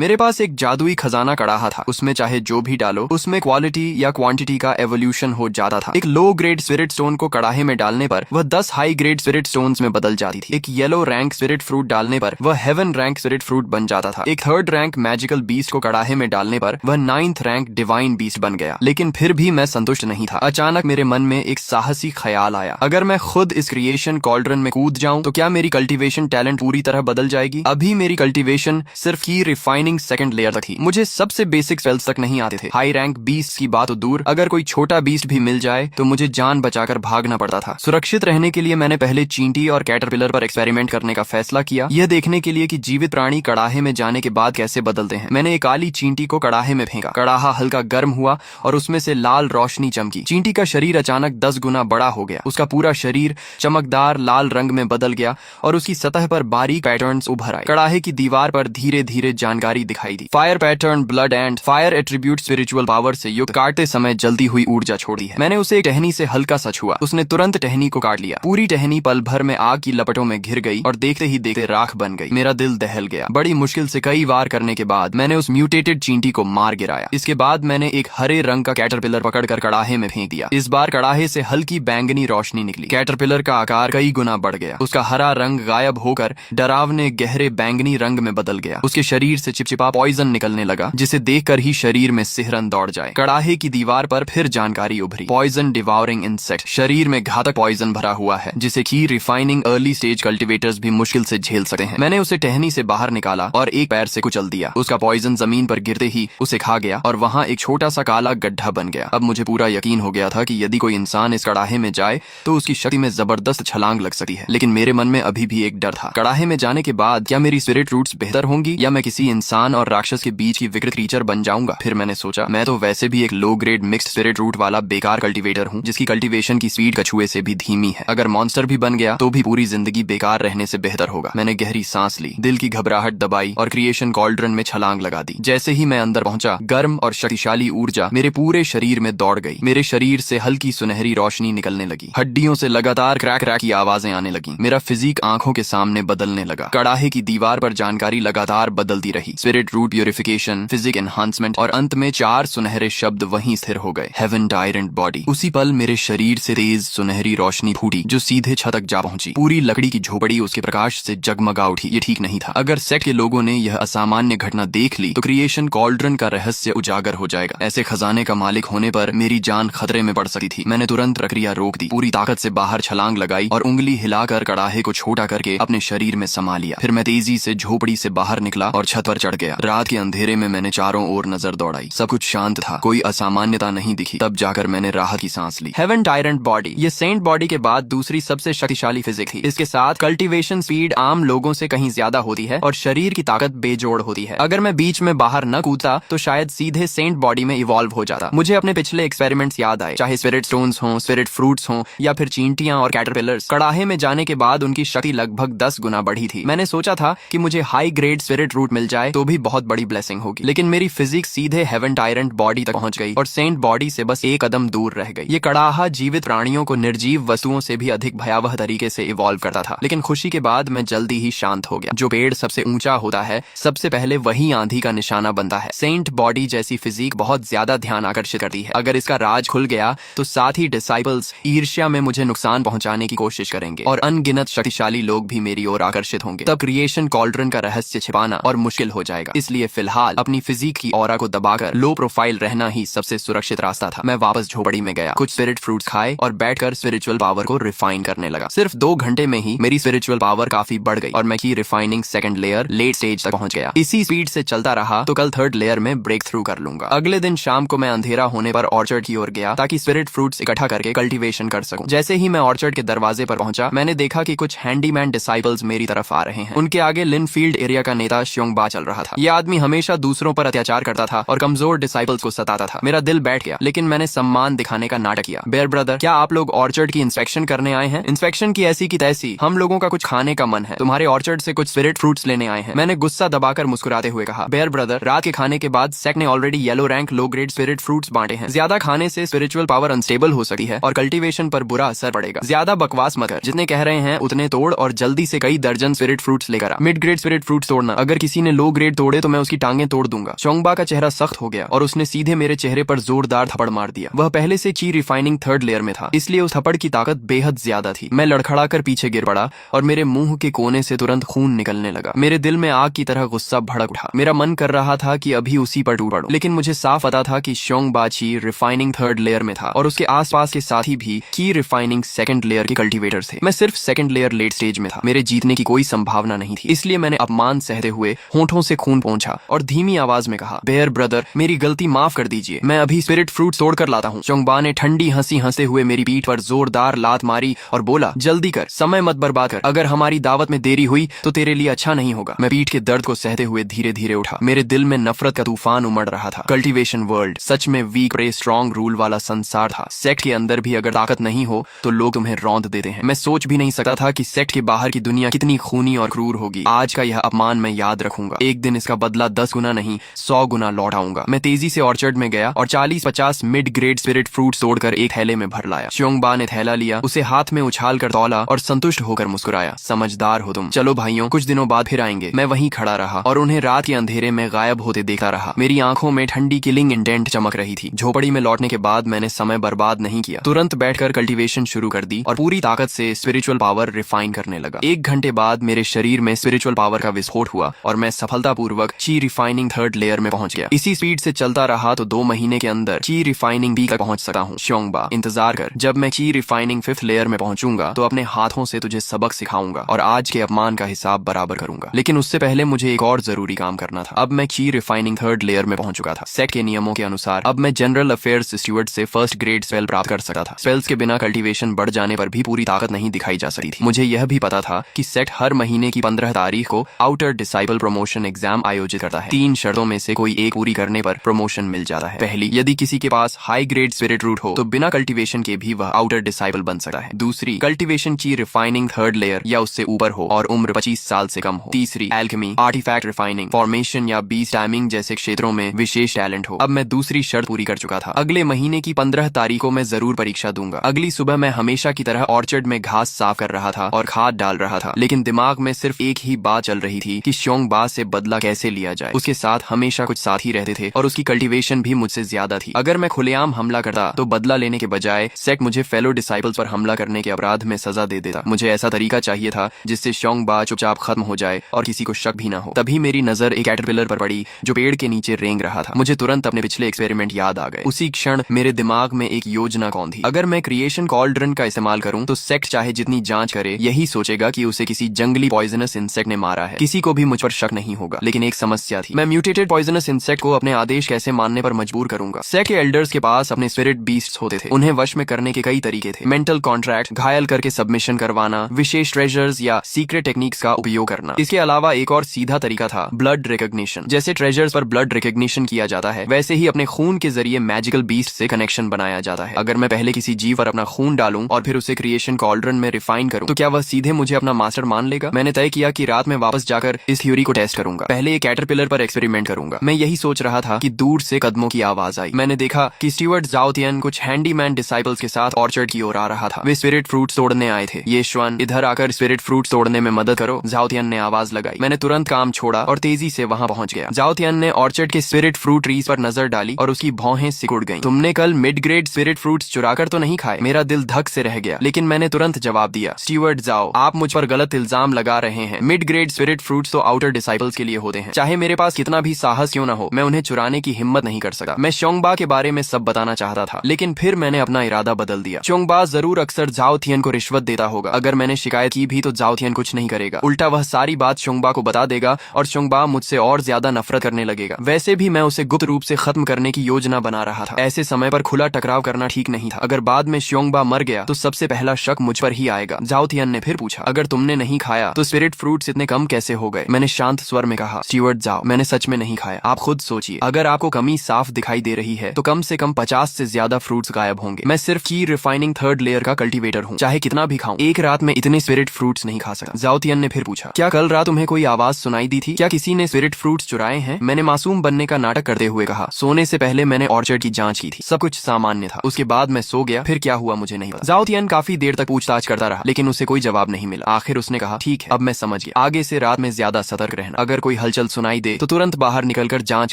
मेरे पास एक जादुई खजाना कड़ाहा था। उसमें चाहे जो भी डालो उसमें क्वालिटी या क्वांटिटी का एवोल्यूशन हो जाता था। एक लो ग्रेड स्पिरिट स्टोन को कड़ाहे में डालने पर वह 10 हाई ग्रेड स्पिरिट स्टोन्स में बदल जाती थी। एक येलो रैंक स्पिरिट फ्रूट डालने पर वह हेवन रैंक स्पिरिट फ्रूट बन जाता था। एक थर्ड रैंक मैजिकल बीस्ट को कड़ाहे में डालने पर वह 9th रैंक डिवाइन बीस्ट बन गया। लेकिन फिर भी मैं संतुष्ट नहीं था। अचानक मेरे मन में एक साहसी ख्याल आया, अगर मैं खुद इस क्रिएशन कॉल्ड्रन में कूद जाऊं तो क्या मेरी कल्टीवेशन टैलेंट पूरी तरह बदल जाएगी। अभी मेरी कल्टीवेशन सिर्फ की रिफाइनिंग सेकंड लेयर तक थी। मुझे सबसे बेसिक स्पेल्स तक नहीं आते थे। हाई रैंक बीस्ट की बात तो दूर, अगर कोई छोटा बीस्ट भी मिल जाए तो मुझे जान बचाकर भागना पड़ता था। सुरक्षित रहने के लिए मैंने पहले चींटी और कैटरपिलर पर एक्सपेरिमेंट करने का फैसला किया, यह देखने के लिए कि जीवित प्राणी कड़ाहे में जाने के बाद कैसे बदलते हैं। मैंने एक काली चींटी को कड़ाहे में फेंका। कड़ाहा हल्का गर्म हुआ और उसमें से लाल रोशनी चमकी। चींटी का शरीर अचानक 10 गुना बड़ा हो गया। उसका पूरा शरीर चमकदार लाल रंग में बदल गया और उसकी सतह पर बारीक पैटर्न्स उभर आए। कड़ाहे की दीवार पर धीरे धीरे जानकारी दिखाई दी। Fire pattern, blood and fire attribute spiritual power से युक्त, काटते समय जल्दी हुई ऊर्जा छोड़ी है। मैंने उसे एक टहनी से हल्का सा छुआ। उसने तुरंत टहनी को काट लिया। पूरी टहनी पल भर में आग की लपटों में घिर गई और देखते ही देखते राख बन गई। मेरा दिल दहल गया। बड़ी मुश्किल से कई वार करने के बाद मैंने उस म्यूटेटेड चींटी को मार गिराया। इसके बाद मैंने एक हरे रंग का कैटरपिलर पकड़कर कड़ाहे में फेंक दिया। इस बार कड़ाहे से हल्की बैंगनी रोशनी निकली। कैटरपिलर का आकार कई गुना बढ़ गया। उसका हरा रंग गायब होकर डरावने गहरे बैंगनी रंग में बदल गया। उसके शरीर से चिपचिपा पॉइजन निकलने लगा, जिसे देखकर ही शरीर में सिहरन दौड़ जाए। कड़ाहे की दीवार पर फिर जानकारी उभरी। पॉइजन डिवाउरिंग इंसेक्ट, शरीर में घातक पॉइजन भरा हुआ है, जिसे की रिफाइनिंग अर्ली स्टेज कल्टीवेटर्स भी मुश्किल से झेल सकते हैं। मैंने उसे टहनी से बाहर निकाला और एक पैर से कुचल दिया। उसका पॉइजन जमीन पर गिरते ही उसे खा गया और वहां एक छोटा सा काला गड्ढा बन गया। अब मुझे पूरा यकीन हो गया था कि यदि कोई इंसान इस कड़ाहे में जाए तो उसकी शक्ति में जबरदस्त छलांग लग सकती है। लेकिन मेरे मन में अभी भी एक डर था। कड़ाहे में जाने के बाद क्या मेरी स्पिरिट रूट्स बेहतर होंगी या मैं किसी इंसान और राक्षस के बीच की विकृत क्रीचर बन जाऊंगा। फिर मैंने सोचा, मैं तो वैसे भी एक low grade mixed spirit root वाला बेकार कल्टीवेटर हूँ, जिसकी कल्टीवेशन की स्पीड कछुए से भी धीमी है। अगर मॉन्स्टर भी बन गया तो भी पूरी जिंदगी बेकार रहने से बेहतर होगा। मैंने गहरी सांस ली, दिल की घबराहट दबाई और क्रिएशन कॉल्ड्रन में छलांग लगा दी। जैसे ही मैं अंदर पहुंचा, गर्म और शक्तिशाली ऊर्जा मेरे पूरे शरीर में दौड़ गई। मेरे शरीर से हल्की सुनहरी रोशनी निकलने लगी। हड्डियों से लगातार क्रैक क्रैक की आवाजें आने लगी। मेरा फिजिक आंखों के सामने बदलने लगा। कड़ाहे की दीवार पर जानकारी लगातार बदलती रही। Spirit root purification, physique enhancement और अंत में 4 सुनहरे शब्द वहीं स्थिर हो गए। Heaven tyrant body. उसी पल मेरे शरीर से तेज सुनहरी रोशनी फूटी जो सीधे छत तक जा पहुंची। पूरी लकड़ी की झोपड़ी उसके प्रकाश से जगमगा उठी। ये ठीक नहीं था। अगर सेक्ट के लोगों ने यह असामान्य घटना देख ली तो क्रिएशन कॉल्ड्रन का रहस्य उजागर हो जाएगा। ऐसे खजाने का मालिक होने पर मेरी जान खतरे में पड़ सकती थी। मैंने तुरंत प्रक्रिया रोक दी, पूरी ताकत से बाहर छलांग लगाई और उंगली हिलाकर कड़ाहे को छोटा करके अपने शरीर में समा लिया। फिर मैं तेजी से झोपड़ी से बाहर निकला और छत पर चढ़ गया। रात के अंधेरे में मैंने चारों ओर नजर दौड़ाई। सब कुछ शांत था, कोई असामान्यता नहीं दिखी। तब जाकर मैंने राहत की सांस ली। हेवन टायरेंट बॉडी, ये सेंट बॉडी के बाद दूसरी सबसे शक्तिशाली फिजिक थी। इसके साथ कल्टीवेशन स्पीड आम लोगों से कहीं ज्यादा होती है और शरीर की ताकत बेजोड़ होती है। अगर मैं बीच में बाहर न कूदता तो शायद सीधे सेंट बॉडी में इवॉल्व हो जाता। मुझे अपने पिछले एक्सपेरिमेंट्स याद आए, चाहे स्पिरिट स्टोन्स हों, स्पिरिट फ्रूट्स हों या फिर चींटियां और कैटरपिलर्स। कड़ाहे में जाने के बाद उनकी शक्ति लगभग 10 गुना बढ़ी थी। मैंने सोचा था कि मुझे हाई ग्रेड स्पिरिट रूट मिल जाए तो भी बहुत बड़ी ब्लेसिंग होगी, लेकिन मेरी फिजिक्स सीधे हेवन टायरेंट बॉडी तक पहुंच गई और सेंट बॉडी से बस एक कदम दूर रह गई। ये कड़ाहा जीवित प्राणियों को निर्जीव वस्तुओं से भी अधिक भयावह तरीके से इवॉल्व करता था। लेकिन खुशी के बाद मैं जल्दी ही शांत हो गया। जो पेड़ सबसे ऊंचा होता है सबसे पहले वही आंधी का निशाना बनता है। सेंट बॉडी जैसी फिजिक बहुत ज्यादा ध्यान आकर्षित करती है। अगर इसका राज खुल गया तो साथ ही डिसाइपल्स ईर्ष्या में मुझे नुकसान पहुंचाने की कोशिश करेंगे और अनगिनत शक्तिशाली लोग भी मेरी ओर आकर्षित होंगे। तब क्रिएशन कॉल्ड्रन का रहस्य छिपाना और मुश्किल हो जाएगा। इसलिए फिलहाल अपनी फिजिक की ऑरा को दबाकर लो प्रोफाइल रहना ही सबसे सुरक्षित रास्ता था। मैं वापस झोपड़ी में गया, कुछ स्पिरिट फ्रूट्स खाए और बैठकर स्पिरिचुअल पावर को रिफाइन करने लगा। सिर्फ 2 घंटे में ही मेरी स्पिरिचुअल पावर काफी बढ़ गई और मैं की refining second layer late stage तक पहुंच गया। इसी स्पीड से चलता रहा तो कल 3rd लेयर में ब्रेक थ्रू कर लूंगा। अगले दिन शाम को मैं अंधेरा होने पर ऑर्चर्ड की ओर गया ताकि स्पिरिट फ्रूट्स इकट्ठा करके कल्टीवेशन कर सकूं। जैसे ही मैं ऑर्चर्ड के दरवाजे पर पहुंचा, मैंने देखा कि कुछ हैंडीमैन डिसाइपल्स मेरी तरफ आ रहे हैं। उनके आगे लिनफील्ड एरिया का नेता श्योंगबा चल रहा था। यह आदमी हमेशा दूसरों पर अत्याचार करता था और कमजोर डिसाइपल्स को सताता था। मेरा दिल बैठ गया, लेकिन मैंने सम्मान दिखाने का नाटक किया। बेयर ब्रदर, क्या आप लोग ऑर्चर्ड की इंस्पेक्शन करने आए हैं? इंस्पेक्शन की ऐसी की तैसी, हम लोगों का कुछ खाने का मन है। तुम्हारे ऑर्चर्ड से कुछ स्पिरिट फ्रूट्स लेने आए हैं। मैंने गुस्सा दबाकर मुस्कुराते हुए कहा, बेयर ब्रदर, रात के खाने के बाद सेक्ट ने already yellow rank low grade spirit fruits बांटे हैं। ज्यादा खाने से स्पिरिचुअल पावर अनस्टेबल हो सकती है और कल्टीवेशन पर बुरा असर पड़ेगा। ज्यादा बकवास मत कर, जितने कह रहे हैं उतने तोड़ और जल्दी से कई दर्जन स्पिरिट फ्रूट्स लेकर आ। मिड ग्रेड स्पिरिट फ्रूट्स तोड़ना, अगर किसी ने लो ग्रेड ब्लेड तोड़े तो मैं उसकी टांगें तोड़ दूंगा। चोंगबा का चेहरा सख्त हो गया और उसने सीधे मेरे चेहरे पर जोरदार थप्पड़ मार दिया। वह पहले से ची रिफाइनिंग थर्ड लेयर में था, इसलिए उस थप्पड़ की ताकत बेहद ज्यादा थी। मैं लड़खड़ाकर पीछे गिर पड़ा और मेरे मुंह के कोने से तुरंत खून निकलने लगा। मेरे दिल में आग की तरह गुस्सा भड़क उठा। मेरा मन कर रहा था कि अभी उसी पर टूट पड़ूं, लेकिन मुझे साफ पता था कि चोंगबा ची रिफाइनिंग थर्ड लेयर में था और उसके आसपास के साथी भी की रिफाइनिंग सेकंड लेयर के कल्टीवेटर थे। मैं सिर्फ सेकंड लेयर लेट स्टेज में था। मेरे जीतने की कोई संभावना नहीं थी, इसलिए मैंने अपमान सहते हुए होंठों से खून पोंछा और धीमी आवाज में कहा, बेयर ब्रदर, मेरी गलती माफ कर दीजिए, मैं अभी स्पिरिट फ्रूट तोड़ कर लाता हूँ। चोंगबा ने ठंडी हंसी हंसते हुए मेरी पीठ पर जोरदार लात मारी और बोला, जल्दी कर, समय मत बर्बाद कर, अगर हमारी दावत में देरी हुई तो तेरे लिए अच्छा नहीं होगा। मैं पीठ के दर्द को सहते हुए धीरे धीरे उठा। मेरे दिल में नफरत का तूफान उमड़ रहा था। कल्टीवेशन वर्ल्ड सच में वीक प्रे स्ट्रॉन्ग रूल वाला संसार था। सेक्ट के अंदर भी अगर ताकत नहीं हो तो लोग तुम्हें रौंद देते हैं। मैं सोच भी नहीं सकता था कि सेक्ट के बाहर की दुनिया कितनी खूनी और क्रूर होगी। आज का यह अपमान मैं याद रखूंगा। एक दिन इसका बदला 10 गुना नहीं 100 गुना लौटाऊंगा। मैं तेजी से ऑर्चर्ड में गया और 40-50 मिड ग्रेड स्पिरिट फ्रूट तोड़कर एक थैले में भर लाया। चोंगबा ने थैला लिया, उसे हाथ में उछाल कर तौला और संतुष्ट होकर मुस्कुराया, समझदार हो तुम, चलो भाइयों, कुछ दिनों बाद फिर आएंगे। मैं वहीं खड़ा रहा और उन्हें रात के अंधेरे में गायब होते देखता रहा। मेरी आंखों में ठंडी किलिंग इंडेंट चमक रही थी। झोपड़ी में लौटने के बाद मैंने समय बर्बाद नहीं किया, तुरंत बैठकर कल्टीवेशन शुरू कर दी और पूरी ताकत से स्पिरिचुअल पावर रिफाइन करने लगा। 1 घंटे बाद मेरे शरीर में स्पिरिचुअल पावर का विस्फोट हुआ और मैं सफलतापूर्वक ची रिफाइनिंग थर्ड लेयर में पहुंच गया। इसी स्पीड से चलता रहा तो 2 महीने के अंदर ची रिफाइनिंग बी तक पहुंच सकता हूँ। चोंगबा, इंतजार कर, जब मैं ची रिफाइनिंग 5th लेयर में पहुंचूंगा तो अपने हाथों से तुझे सबक सिखाऊंगा और आज के अपमान का हिसाब बराबर करूंगा। लेकिन उससे पहले मुझे एक और जरूरी काम करना था। अब मैं ची रिफाइनिंग थर्ड लेयर में पहुंच चुका था। सेक्ट के नियमों के अनुसार अब मैं जनरल अफेयर्स स्टूवर्ड से फर्स्ट ग्रेड स्पेल प्राप्त कर सकता था। स्पेल्स के बिना कल्टीवेशन बढ़ जाने पर भी पूरी ताकत नहीं दिखाई जा सकती थी। मुझे यह भी पता था कि सेक्ट हर महीने की 15 तारीख को आउटर डिसाइबल प्रमोशन एग्जाम आयोजित करता है। 3 शर्तों में से कोई एक पूरी करने पर प्रमोशन मिल जाता है। पहली, यदि किसी के पास हाई ग्रेड स्पिरिट रूट हो तो बिना कल्टीवेशन के भी वह आउटर डिसाइबल बन सकता है। दूसरी, कल्टीवेशन की रिफाइनिंग थर्ड लेयर या उससे ऊपर हो और उम्र 25 साल से कम हो। तीसरी, एल्केमी, आर्टिफैक्ट रिफाइनिंग, फॉर्मेशन या बीज टाइमिंग जैसे क्षेत्रों में विशेष टैलेंट हो। अब मैं दूसरी शर्त पूरी कर चुका था। अगले महीने की 15 तारीख को मैं जरूर परीक्षा दूंगा। अगली सुबह मैं हमेशा की तरह ऑर्चर्ड में घास साफ कर रहा था और खाद डाल रहा था, लेकिन दिमाग में सिर्फ एक ही बात चल रही थी कि चोंगबा से बदला कैसे लिया जाए। उसके साथ हमेशा कुछ साथी रहते थे और उसकी कल्टीवेशन भी मुझसे ज्यादा थी। अगर मैं खुलेआम हमला करता तो बदला लेने के बजाय सेक्ट मुझे फेलो डिसाइपल्स पर हमला करने के अपराध में सजा दे देता। मुझे ऐसा तरीका चाहिए था जिससे चोंगबा चुपचाप खत्म हो जाए और किसी को शक भी ना हो। तभी मेरी नजर एक कैटरपिलर पर पड़ी जो पेड़ के नीचे रेंग रहा था। मुझे तुरंत अपने पिछले एक्सपेरिमेंट याद आ गए। उसी क्षण मेरे दिमाग में एक योजना कौन थी। अगर मैं क्रिएशन कॉल्ड्रन का इस्तेमाल करूं तो सेक्ट चाहे जितनी जांच करे यही सोचेगा कि उसे किसी जंगली पॉइजनस इंसेक्ट ने मारा है। किसी को भी मुझ पर शक नहीं होगा। लेकिन एक समस्या थी, मैं म्यूटेटेड पॉइजनस इंसेक्ट को अपने आदेश कैसे मानने पर मजबूर करूंगा। सेक्ट के एल्डर्स के पास अपने स्पिरिट बीस्ट्स होते थे। उन्हें वश में करने के कई तरीके थे। मेंटल कॉन्ट्रैक्ट, घायल करके सबमिशन करवाना, विशेष ट्रेजर्स या सीक्रेट टेक्निक्स का उपयोग करना। इसके अलावा एक और सीधा तरीका था, ब्लड रिकॉग्निशन। जैसे ट्रेजर्स पर ब्लड रिकॉग्निशन किया जाता है वैसे ही अपने खून के जरिए मैजिकल बीस्ट से कनेक्शन बनाया जाता है। अगर मैं पहले किसी जीव पर अपना खून डालूं और फिर उसे क्रिएशन कॉल्ड्रन में रिफाइन करूं तो क्या वह सीधे मुझे अपना मास्टर मान लेगा। मैंने तय किया कि रात में वापस जाकर इस थ्योरी को टेस्ट करूंगा। पहले एक कैटरपिलर पर एक्सपेरिमेंट करूंगा। मैं यही सोच रहा था कि दूर से कदमों की आवाज आई। मैंने देखा कि स्टीवर्ट जाओ तियन कुछ हैंडीमैन डिसाइपल्स के साथ ऑर्चर्ड की ओर आ रहा था। वे स्पिरिट फ्रूट तोड़ने आए थे। ये श्वन, इधर आकर स्पिरिट फ्रूट तोड़ने में मदद करो, जाओ तियन ने आवाज लगाई। मैंने तुरंत काम छोड़ा और तेजी से वहां पहुंच गया। जाओ तियन ने ऑर्चर्ड के स्पिरिट फ्रूट ट्रीज पर नजर डाली और उसकी भौहें सिकुड़ गईं। तुमने कल मिड ग्रेड स्पिरिट फ्रूट्स चुराकर तो नहीं खाए? मेरा दिल धक से रह गया, लेकिन मैंने तुरंत जवाब दिया, स्टीवर्ट जाओ, आप मुझ पर गलत इल्जाम लगा रहे हैं। मिड ग्रेड स्पिरिट फ्रूट्स तो आउटर डिसाइपल्स के लिए होते हैं। चाहे मेरे पास कितना भी साहस क्यों न हो, मैं उन्हें चुराने की हिम्मत नहीं कर सका। मैं चोंगबा के बारे में सब बताना चाहता था, लेकिन फिर मैंने अपना इरादा बदल दिया। चोंगबा जरूर अक्सर जाओ थियन को रिश्वत देता होगा। अगर मैंने शिकायत की भी तो जाओ थियन कुछ नहीं करेगा। उल्टा वह सारी बात चोंगबा को बता देगा और चोंगबा मुझसे और ज्यादा नफरत करने लगेगा। वैसे भी मैं उसे गुप्त रूप से खत्म करने की योजना बना रहा था। ऐसे समय पर खुला टकराव करना ठीक नहीं था। अगर बाद में चोंगबा मर गया तो सबसे पहला शक मुझ पर ही आएगा। जाओ थियन ने फिर पूछा, अगर तुमने नहीं खाया तो स्पिरिट फ्रूट्स इतने कम कैसे हो गए? मैंने शांत स्वर में कहा, स्टीवर्ट जाओ, मैंने सच में नहीं खाया। आप खुद सोचिए, अगर आपको कमी साफ दिखाई दे रही है तो कम से कम 50 से ज्यादा फ्रूट्स गायब होंगे। मैं सिर्फ की रिफाइनिंग थर्ड लेयर का कल्टीवेटर हूँ। चाहे कितना भी खाऊं, एक रात में इतने स्पिरिट फ्रूट्स नहीं खा सकता। जाओ तियन ने फिर पूछा, क्या कल रात तुम्हें कोई आवाज सुनाई दी थी? क्या किसी ने स्पिरिट फ्रूट्स चुराए हैं? मैंने मासूम बनने का नाटक करते हुए कहा, सोने से पहले मैंने ऑर्चर्ड की जांच की थी, सब कुछ सामान्य था। उसके बाद मैं सो गया, फिर क्या हुआ मुझे नहीं पता। जाओ तियन काफी देर तक पूछताछ करता रहा, लेकिन उसे कोई जवाब नहीं मिला। आखिर उसने कहा, ठीक है, अब मैं समझ गया, आगे से रात में ज्यादा सतर्क रहना। अगर कोई कोई हलचल सुनाई दे तो तुरंत बाहर निकलकर जांच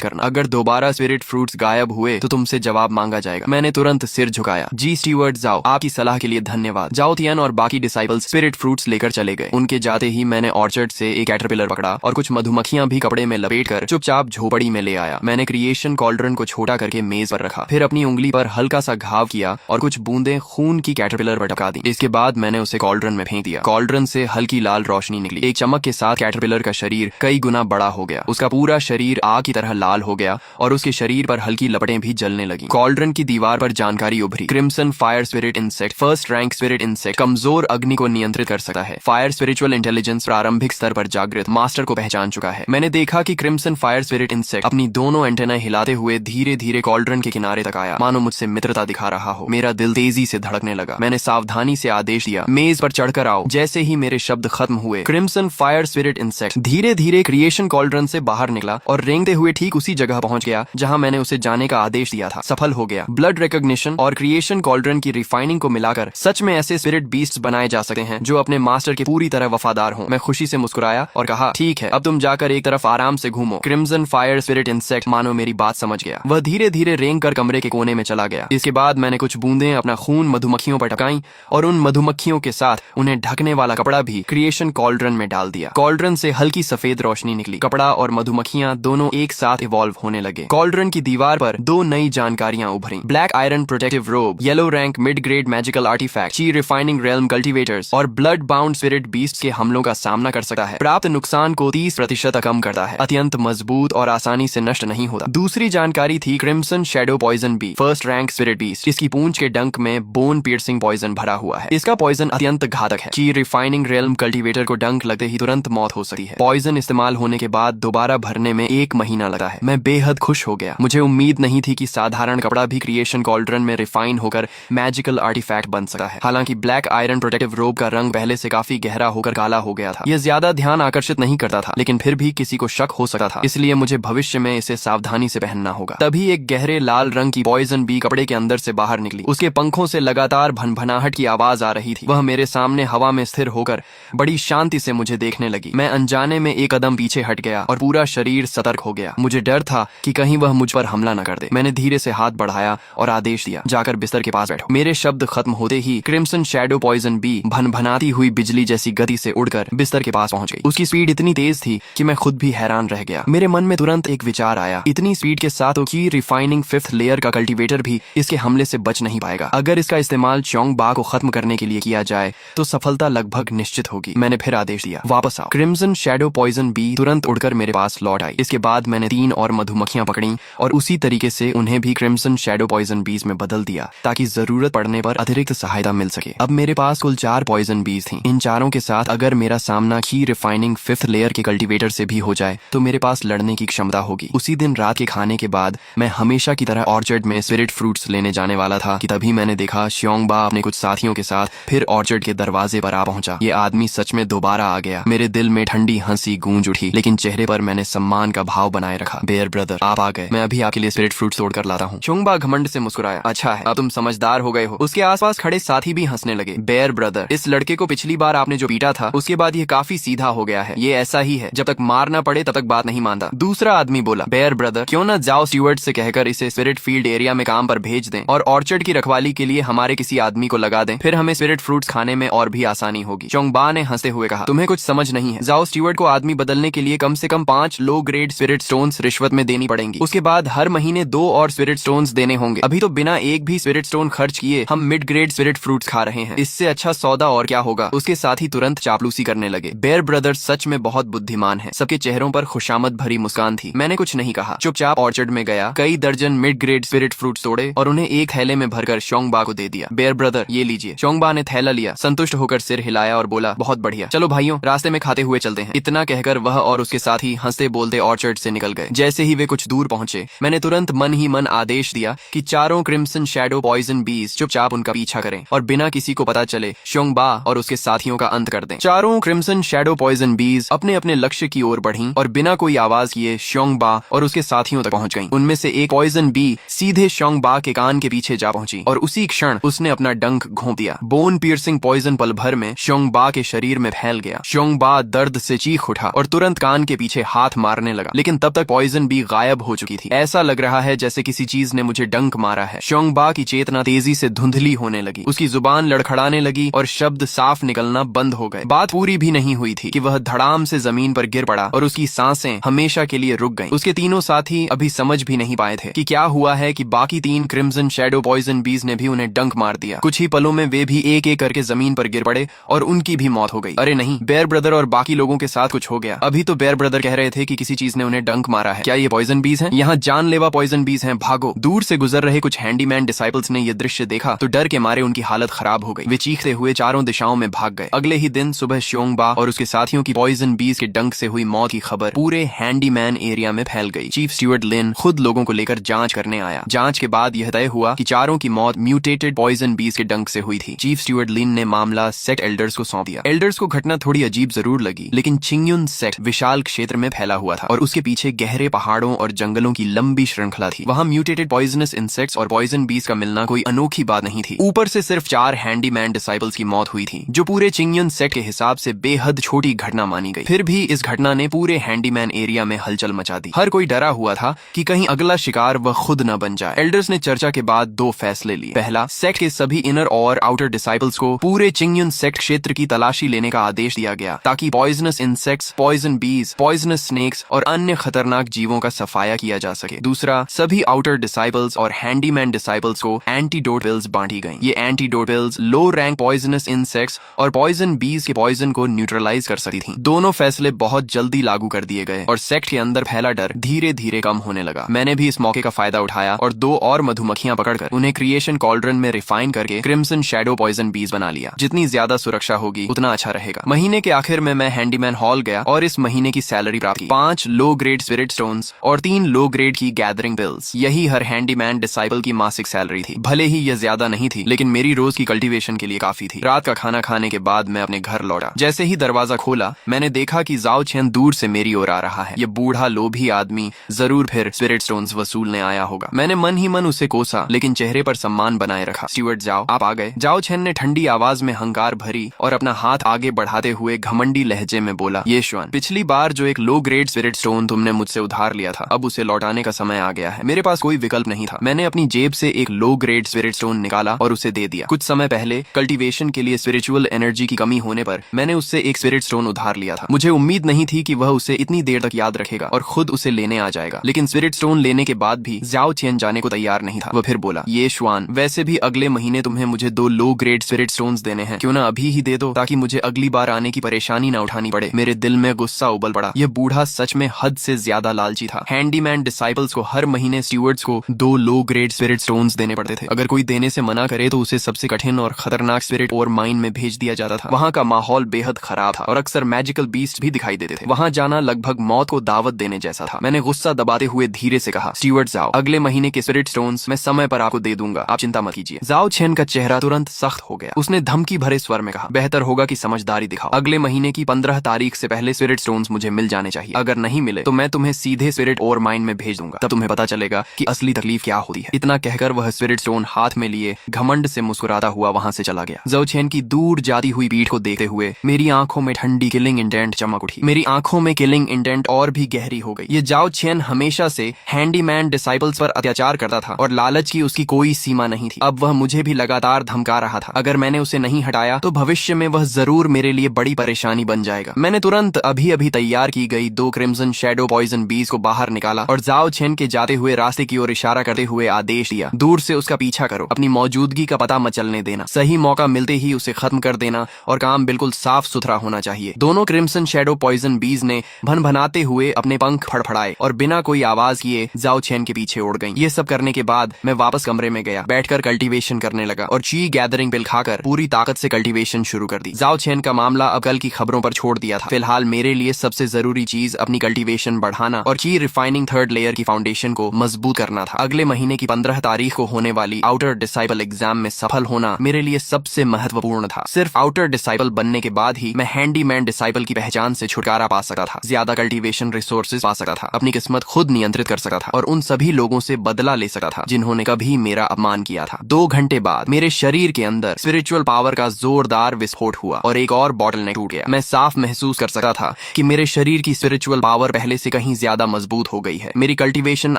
करना। अगर दोबारा स्पिरिट फ्रूट्स गायब हुए तो तुमसे जवाब मांगा जाएगा। मैंने तुरंत सिर झुकाया। जी स्टीवर्ड जाओ, आपकी सलाह के लिए धन्यवाद। जाओ तियान और बाकी डिसाइपल्स स्पिरिट फ्रूट्स लेकर चले गए। उनके जाते ही मैंने ऑर्चर्ड से एक कैटरपिलर पकड़ा और कुछ मधुमक्खियां भी कपड़े में लपेटकर चुपचाप झोपड़ी में ले आया। मैंने क्रिएशन कॉल्ड्रन को छोटा करके मेज पर रखा, फिर अपनी उंगली पर हल्का सा घाव किया और कुछ बूंदें खून की कैटरपिलर पर टपका दी। इसके बाद मैंने उसे कॉल्ड्रन में फेंक दिया। कॉल्ड्रन से हल्की लाल रोशनी निकली। एक चमक के साथ कैटरपिलर का शरीर कई गुना बड़ा हो गया। उसका पूरा शरीर आग की तरह लाल हो गया और उसके शरीर पर हल्की लपटें भी जलने लगी। कॉल्ड्रन की दीवार पर जानकारी उभरी। Crimson fire spirit insect, first rank spirit insect, कमजोर अग्नि को नियंत्रित कर सकता है। फायर स्पिरिचुअल इंटेलिजेंस प्रारंभिक स्तर पर जागृत, मास्टर को पहचान चुका है। मैंने देखा कि क्रिम्सन फायर स्पिरिट इंसेक्ट अपनी दोनों एंटेना हिलाते हुए धीरे धीरे कॉल्ड्रन के किनारे तक आया, मानो मुझसे मित्रता दिखा रहा हो। मेरा दिल तेजी से धड़कने लगा। मैंने सावधानी से आदेश दिया, मेज पर चढ़कर आओ। जैसे ही मेरे शब्द खत्म हुए, क्रिम्सन फायर स्पिरिट इंसेक्ट धीरे धीरे क्रिएशन कॉल्ड्रन से बाहर निकला और रेंगते हुए ठीक उसी जगह पहुंच गया जहां मैंने उसे जाने का आदेश दिया था। सफल हो गया। ब्लड रिकॉग्निशन और क्रिएशन कॉल्ड्रन की रिफाइनिंग को मिलाकर सच में ऐसे स्पिरिट बीस्ट्स बनाए जा सकते हैं जो अपने मास्टर के पूरी तरह वफादार हों। मैं खुशी से मुस्कुराया और कहा, ठीक है, अब तुम जाकर एक तरफ आराम से घूमो। क्रिम्सन फायर स्पिरिट इंसेक्ट मानो मेरी बात समझ गया। वह धीरे धीरे रेंग कर कमरे के कोने में चला गया। इसके बाद मैंने कुछ बूंदें अपना खून मधुमक्खियों पर टपकाई और उन मधुमक्खियों के साथ उन्हें ढकने वाला कपड़ा भी क्रिएशन कॉल्ड्रन में डाल दिया। कॉल्ड्रन से हल्की सफेद रोशनी निकली। कपड़ा और मधुमक्खियां दोनों एक साथ इवॉल्व होने लगे। कॉल्ड्रन की दीवार पर दो नई जानकारियां उभरी। Black iron protective robe, yellow rank mid grade magical artifact, chi refining realm cultivators और ब्लड बाउंड स्पिरिट बीस्ट के हमलों का सामना कर सकता है। प्राप्त नुकसान को 30% कम करता है। अत्यंत मजबूत और आसानी से नष्ट नहीं होता। दूसरी जानकारी थी crimson shadow poison bee, first rank spirit beast. इसकी पूंछ के डंक में बोन पियर्सिंग पॉइजन भरा हुआ है। इसका पॉइजन अत्यंत घातक है। ची रिफाइनिंग रेल्म कल्टीवेटर को डंक लगते ही तुरंत मौत हो सकती है। पॉइजन इस्तेमाल होने के बाद दोबारा भरने में 1 महीना लगा है। मैं बेहद खुश हो गया। मुझे उम्मीद नहीं थी कि साधारण कपड़ा भी क्रिएशन कॉल्ड्रन में रिफाइन होकर मैजिकल आर्टिफैक्ट बन सकता है। हालांकि ब्लैक आयरन प्रोटेक्टिव रोब का रंग पहले से काफी गहरा होकर काला हो गया था। यह ज्यादा ध्यान आकर्षित नहीं करता था, लेकिन फिर भी किसी को शक हो सकता था, इसलिए मुझे भविष्य में इसे सावधानी से पहनना होगा। तभी एक गहरे लाल रंग की पॉइजन बी कपड़े के अंदर से बाहर निकली। उसके पंखों से लगातार भनभनाहट की आवाज आ रही थी। वह मेरे सामने हवा में स्थिर होकर बड़ी शांति से मुझे देखने लगी। मैं अनजाने में एक कदम पीछे हट गया और पूरा शरीर सतर्क हो गया। मुझे डर था कि कहीं वह मुझ पर हमला न कर दे। मैंने धीरे से हाथ बढ़ाया और आदेश दिया, जाकर बिस्तर के पास बैठो। मेरे शब्द खत्म होते ही क्रिम्सन शैडो पॉइजन बी भनभनाती हुई बिजली जैसी गति से उड़कर बिस्तर के पास पहुंच गई। उसकी स्पीड इतनी तेज थी कि मैं खुद भी हैरान रह गया। मेरे मन में तुरंत एक विचार आया, इतनी स्पीड के साथ की रिफाइनिंग 5th लेयर का कल्टीवेटर भी इसके हमले से बच नहीं पाएगा। अगर इसका इस्तेमाल चोंग बा को खत्म करने के लिए किया जाए तो सफलता लगभग निश्चित होगी। मैंने फिर आदेश दिया, वापस आओ। क्रिम्सन शैडो पॉइजन बी तुरंत उड़कर मेरे पास लौट आई। इसके बाद मैंने 3 और मधुमक्खियां पकड़ी और उसी तरीके से उन्हें भी क्रिम्सन शैडो पॉइजन बीज में बदल दिया ताकि जरूरत पड़ने पर अतिरिक्त सहायता मिल सके। अब मेरे पास कुल 4 पॉइजन बीज थी। इन चारों के साथ अगर मेरा सामना की रिफाइनिंग 5th लेयर के कल्टीवेटर से भी हो जाए तो मेरे पास लड़ने की क्षमता होगी। उसी दिन रात के खाने के बाद मैं हमेशा की तरह ऑर्चर्ड में स्पिरिट फ्रूट्स लेने जाने वाला था कि तभी मैंने देखा श्योंग बा अपने कुछ साथियों के साथ फिर ऑर्चर्ड के दरवाजे पर आ पहुंचा। ये आदमी सच में दोबारा आ गया। मेरे दिल में ठंडी हंसी गूंज उठी, लेकिन चेहरे पर मैंने सम्मान का भाव बनाए रखा। बेयर ब्रदर, आप आ गए। मैं अभी आपके लिए स्पिरिट फ्रूट्स तोड़कर लाता हूँ। चोंगबा घमंड से मुस्कुराया, अच्छा है, अब तुम समझदार हो गए हो। उसके आसपास खड़े साथी भी हंसने लगे। बेयर ब्रदर, इस लड़के को पिछली बार आपने जो पीटा था उसके बाद ये काफी सीधा हो गया है। ये ऐसा ही है, जब तक मार ना पड़े तब तक बात नहीं मानता। दूसरा आदमी बोला, बेयर ब्रदर, क्यों ना जाओ स्टीवर्ड से कहकर इसे स्पिरिट फील्ड एरिया में काम पर भेज दें और ऑर्चर्ड की रखवाली के लिए हमारे किसी आदमी को लगा दें। फिर हमें स्पिरिट फ्रूट्स खाने में और भी आसानी होगी। चोंगबा ने हंसते हुए कहा, तुम्हें कुछ समझ नहीं है। जाओ स्टीवर्ड को आदमी बदलने के लिए कम से कम 5 लो ग्रेड स्पिरिट स्टोन्स रिश्वत में देनी पड़ेंगी। उसके बाद हर महीने 2 और स्पिरिट स्टोन्स देने होंगे। अभी तो बिना एक भी स्पिरिट स्टोन खर्च किए हम मिड ग्रेड स्पिरिट फ्रूट्स खा रहे हैं। इससे अच्छा सौदा और क्या होगा। उसके साथ ही तुरंत चापलूसी करने लगे। बेयर ब्रदर्स सच में बहुत बुद्धिमान है। सबके चेहरों पर खुशामद भरी मुस्कान थी। मैंने कुछ नहीं कहा, चुपचाप ऑर्चर्ड में गया, कई दर्जन मिड ग्रेड स्पिरिट फ्रूट्स तोड़े और उन्हें एक थैले में भरकर श्योंगबा को दे दिया। बेयर ब्रदर, ये लीजिए। श्योंगबा ने थैला लिया, संतुष्ट होकर सिर हिलाया और बोला, बहुत बढ़िया, चलो भाइयों, रास्ते में खाते हुए चलते हैं। इतना कहकर वह और उसके साथी हंसते बोलते ऑर्चर्ड से निकल गए। जैसे ही वे कुछ दूर पहुंचे, मैंने तुरंत मन ही मन आदेश दिया कि चारों क्रिम्सन शैडो पॉइजन बीज चुपचाप उनका पीछा करें और बिना किसी को पता चले श्योंगबा और उसके साथियों का अंत कर दें। चारों क्रिम्सन शैडो पॉइजन बीज अपने अपने लक्ष्य की ओर बढ़ीं और बिना कोई आवाज किए श्योंगबा और उसके साथियों तक पहुंच गईं। उनमें से एक पॉइजन बी सीधे श्योंगबा के कान के पीछे जा पहुंची और उसी क्षण उसने अपना डंक घोंप दिया। बोन पियर्सिंग पॉइजन पल भर में श्योंगबा के शरीर में फैल गया। श्योंगबा दर्द से चीख उठा और तुरंत कान के पीछे हाथ मारने लगा, लेकिन तब तक पॉइजन बी गायब हो चुकी थी। ऐसा लग रहा है जैसे किसी चीज ने मुझे डंक मारा है। श्योंगबा की चेतना तेजी से धुंधली होने लगी, उसकी जुबान लड़खड़ाने लगी और शब्द साफ निकलना बंद हो गए। बात पूरी भी नहीं हुई थी कि वह धड़ाम से जमीन पर गिर पड़ा और उसकी सांसें हमेशा के लिए रुक गईं। उसके तीनों साथी अभी समझ भी नहीं पाए थे कि क्या हुआ है कि बाकी 3 क्रिम्सन शैडो पॉइजन बीज ने भी उन्हें डंक मार दिया। कुछ ही पलों में वे भी एक एक करके जमीन पर गिर पड़े और उनकी भी मौत हो गई। अरे नहीं, बेयर ब्रदर और बाकी लोगों के साथ कुछ हो गया। अभी तो बेयर ब्रदर कह रहे थे कि किसी चीज ने उन्हें डंक मारा है। क्या ये पॉइजन बीज हैं? यहाँ जानलेवा पॉइजन बीज हैं, भागो। दूर से गुजर रहे कुछ हैंडीमैन डिसाइपल्स ने यह दृश्य देखा तो डर के मारे उनकी हालत खराब हो गई। वे चीखते हुए चारों दिशाओं में भाग गए। अगले ही दिन सुबह श्योंगबा और उसके साथियों की पॉइजन बीज के डंक से हुई मौत की खबर पूरे हैंडीमैन एरिया में फैल गई। चीफ स्टीवर्ड लिन खुद लोगों को लेकर जांच करने आया। जांच के बाद यह तय हुआ कि चारों की मौत म्यूटेटेड पॉइजन बीज के डंक से हुई थी। चीफ स्टीवर्ड लिन ने मामला सेक्ट एल्डर्स को सौंप दिया। एल्डर्स को घटना थोड़ी अजीब जरूर लगी, लेकिन चिंगयुन सेक्ट विशाल क्षेत्र में फैला हुआ था और उसके पीछे गहरे पहाड़ों और जंगलों की लंबी श्रृंखला थी। वहां म्यूटेटेड पॉइजनस इंसेक्ट्स और पॉइजन बीज का मिलना कोई अनोखी बात नहीं थी। ऊपर से सिर्फ 4 हैंडीमैन डिसाइपल्स की मौत हुई थी, जो पूरे चिंगयुन सेक्ट के हिसाब से बेहद छोटी घटना मानी गई। फिर भी इस घटना ने पूरे हैंडीमैन एरिया में हलचल मचा दी। हर कोई डरा हुआ था कि कहीं अगला शिकार वह खुद न बन जाए। एल्डर्स ने चर्चा के बाद 2 फैसले लिए। पहला, सेक्ट के सभी इनर और आउटर डिसाइपल्स को पूरे चिंगयुन सेक्ट क्षेत्र की तलाशी लेने का आदेश दिया गया, ताकि पॉइजनस इंसेक्ट्स, पॉइजन बीज, पॉइजनस स्नेक्स और अन्य खतरनाक जीवों का सफाया किया जा सके। दूसरा, सभी आउटर डिसाइपल्स और हैंडीमैन डिसाइपल्स को एंटीडोट पिल्स बांटी गई। ये एंटीडोट पिल्स लो रैंक पॉइजनस इंसेक्ट्स और पॉइजन बीज के पॉइजन को न्यूट्रलाइज कर सकती थी। दोनों फैसले बहुत जल्दी लागू कर दिए गए और सेक्ट के अंदर फैला डर धीरे धीरे कम होने लगा। मैंने भी इस मौके का फायदा उठाया और 2 और मधुमक्खियां पकड़कर उन्हें क्रिएशन कॉल्ड्रन में रिफाइन करके क्रिम्सन शैडो पॉइजन बीज बना लिया। जितनी ज्यादा सुरक्षा होगी उतना अच्छा रहेगा। महीने के आखिर में मैं हैंडीमैन हॉल गया और इस महीने की सैलरी प्राप्त की। 5 लो ग्रेड स्पिरिट स्टोन्स और 3 लो ग्रेड की गैदरिंग पिल्स। यही हर हैंडीमैन डिसाइपल की मासिक सैलरी थी। भले ही यह ज्यादा नहीं थी, लेकिन मेरी रोज की कल्टीवेशन के लिए काफी थी। रात का खाना खाने के बाद मैं अपने घर लौटा। जैसे ही दरवाजा खोला, मैंने देखा कि जाओ चेन दूर से मेरी ओर आ रहा है। ये बूढ़ा लोभी आदमी जरूर फिर स्पिरिट स्टोन्स वसूलने आया होगा। मैंने मन ही मन उसे कोसा, लेकिन चेहरे पर सम्मान बनाए रखा। स्टीवर्ड जाओ, आप आ गए। जाओ चेन ने ठंडी आवाज में हंकार भरी और अपना हाथ आगे बढ़ाते हुए घमंडी लहजे में बोला, ये श्वान, पिछली बार जो एक लो ग्रेड स्पिरिट स्टोन तुमने मुझसे उधार लिया था, अब उसे लौटाने का समय आ गया है। मेरे पास कोई विकल्प नहीं था। मैंने अपनी जेब से एक लो ग्रेड स्पिरिट स्टोन निकाला और उसे दे दिया। कुछ समय पहले कल्टीवेशन के लिए स्पिरिचुअल एनर्जी की कमी होने पर मैंने उससे एक स्पिरिट स्टोन उधार लिया था। मुझे उम्मीद नहीं थी कि वह उसे इतनी देर तक याद रखेगा और खुद उसे लेने आ जाएगा, लेकिन स्पिरिट स्टोन लेने के बाद भी जाओ चेन जाने को तैयार नहीं था। वह फिर बोला, ये श्वान, वैसे भी अगले महीने तुम्हें मुझे 2 लो ग्रेड स्पिरिट स्टोन्स देने हैं, क्यों ना अभी ही दे दो, ताकि मुझे अगली बार आने की परेशानी ना उठानी पड़े। मेरे दिल में गुस्सा उबल पड़ा। यह बूढ़ा सच में हद से ज्यादा लालची था। हैंडीमैन डिसाइपल्स को हर महीने स्टीवर्ड्स को 2 लो ग्रेड स्पिरिट स्टोन्स देने पड़ते थे। अगर कोई देने से मना करे तो उसे सबसे कठिन और खतरनाक स्पिरिट और माइन में भेज दिया जाता था। वहाँ का माहौल बेहद खराब था और अक्सर मैजिकल बीस्ट भी दिखाई देते थे। वहाँ जाना लगभग मौत को दावत देने जैसा था। मैंने गुस्सा दबाते हुए धीरे से कहा, स्टीवर्ड जाओ, अगले महीने के स्पिरिट स्टोन्स मैं समय पर आपको दे दूंगा, आप चिंता मत कीजिए। जाओ चेन का चेहरा तुरंत सख्त हो गया। उसने धमकी भरे स्वर में कहा, बेहतर होगा कि समझदारी दिखाओ। अगले महीने की 15 तारीख से पहले स्पिरिट स्टोन्स मुझे मिल जाने चाहिए। अगर नहीं मिले तो मैं तुम्हें सीधे स्पिरिट और माइन में भेज दूंगा, तब तुम्हें पता चलेगा कि असली तकलीफ क्या होती है। इतना कहकर वह स्पिरिट स्टोन हाथ में लिए घमंड से मुस्कुराता हुआ वहां से चला गया। जाओ चेन की दूर जाती हुई पीठ को देखते हुए मेरी आंखों में ठंडी किलिंग इंटेंट चमक उठी। मेरी आंखों में किलिंग इंटेंट और भी गहरी हो गई। ये जाओ चेन हमेशा से हैंडीमैन डिसाइपल्स पर अत्याचार करता था और लालच की उसकी कोई सीमा नहीं थी। अब वह मुझे भी लगातार धमका रहा था। अगर मैंने उसे नहीं हटाया तो भविष्य में वह जरूर मेरे लिए बड़ी परेशानी बन जाएगा। मैंने तुरंत अभी अभी तैयार की गई 2 क्रिम्सन शैडो पॉइजन बीज को बाहर निकाला और जाओ चेन के जाते हुए रास्ते की ओर इशारा करते हुए आदेश दिया, दूर से उसका पीछा करो, अपनी मौजूदगी का पता मचलने देना, सही मौका मिलते ही उसे खत्म कर देना और काम बिल्कुल साफ सुथरा होना चाहिए। दोनों क्रिम्सन शैडो पॉइजन बीज ने भनभनाते हुए अपने पंख फड़फड़ाए और बिना कोई आवाज किए जाओ चेन के पीछे उड़ गईं। ये सब करने के बाद मैं वापस कमरे में गया, बैठकर कल्टीवेशन करने लगा और ची गैदरिंग पिल खाकर पूरी ताकत से कल्टीवेशन शुरू कर दी। जाओ चेन का मामला अब कल की खबरों पर छोड़ दिया था। फिलहाल मेरे लिए सबसे जरूरी चीज अपनी कल्टीवेशन बढ़ाना और ची रिफाइनिंग 3rd लेयर की फाउंडेशन को मजबूत करना था। अगले महीने की 15 तारीख को होने वाली आउटर डिसाइपल एग्जाम में सफल होना मेरे लिए सबसे महत्वपूर्ण था। सिर्फ आउटर डिसाइपल बनने के बाद ही मैं हैंडीमैन डिसाइपल की पहचान से छुटकारा पा सकता था, ज्यादा कल्टीवेशन रिसोर्सेज पा सकता था, अपनी किस्मत खुद नियंत्रित कर सकता था और उन सभी लोगों से बदला ले सकता था जिन्होंने कभी मेरा अपमान किया था। 2 घंटे बाद मेरे शरीर के अंदर स्पिरिचुअल पावर का जोरदार विस्फोट हुआ और एक और बॉटलनेक टूट गया। मैं साफ महसूस कर सकता था कि मेरे मेरे शरीर की स्पिरिचुअल पावर पहले से कहीं ज्यादा मजबूत हो गई है। मेरी कल्टीवेशन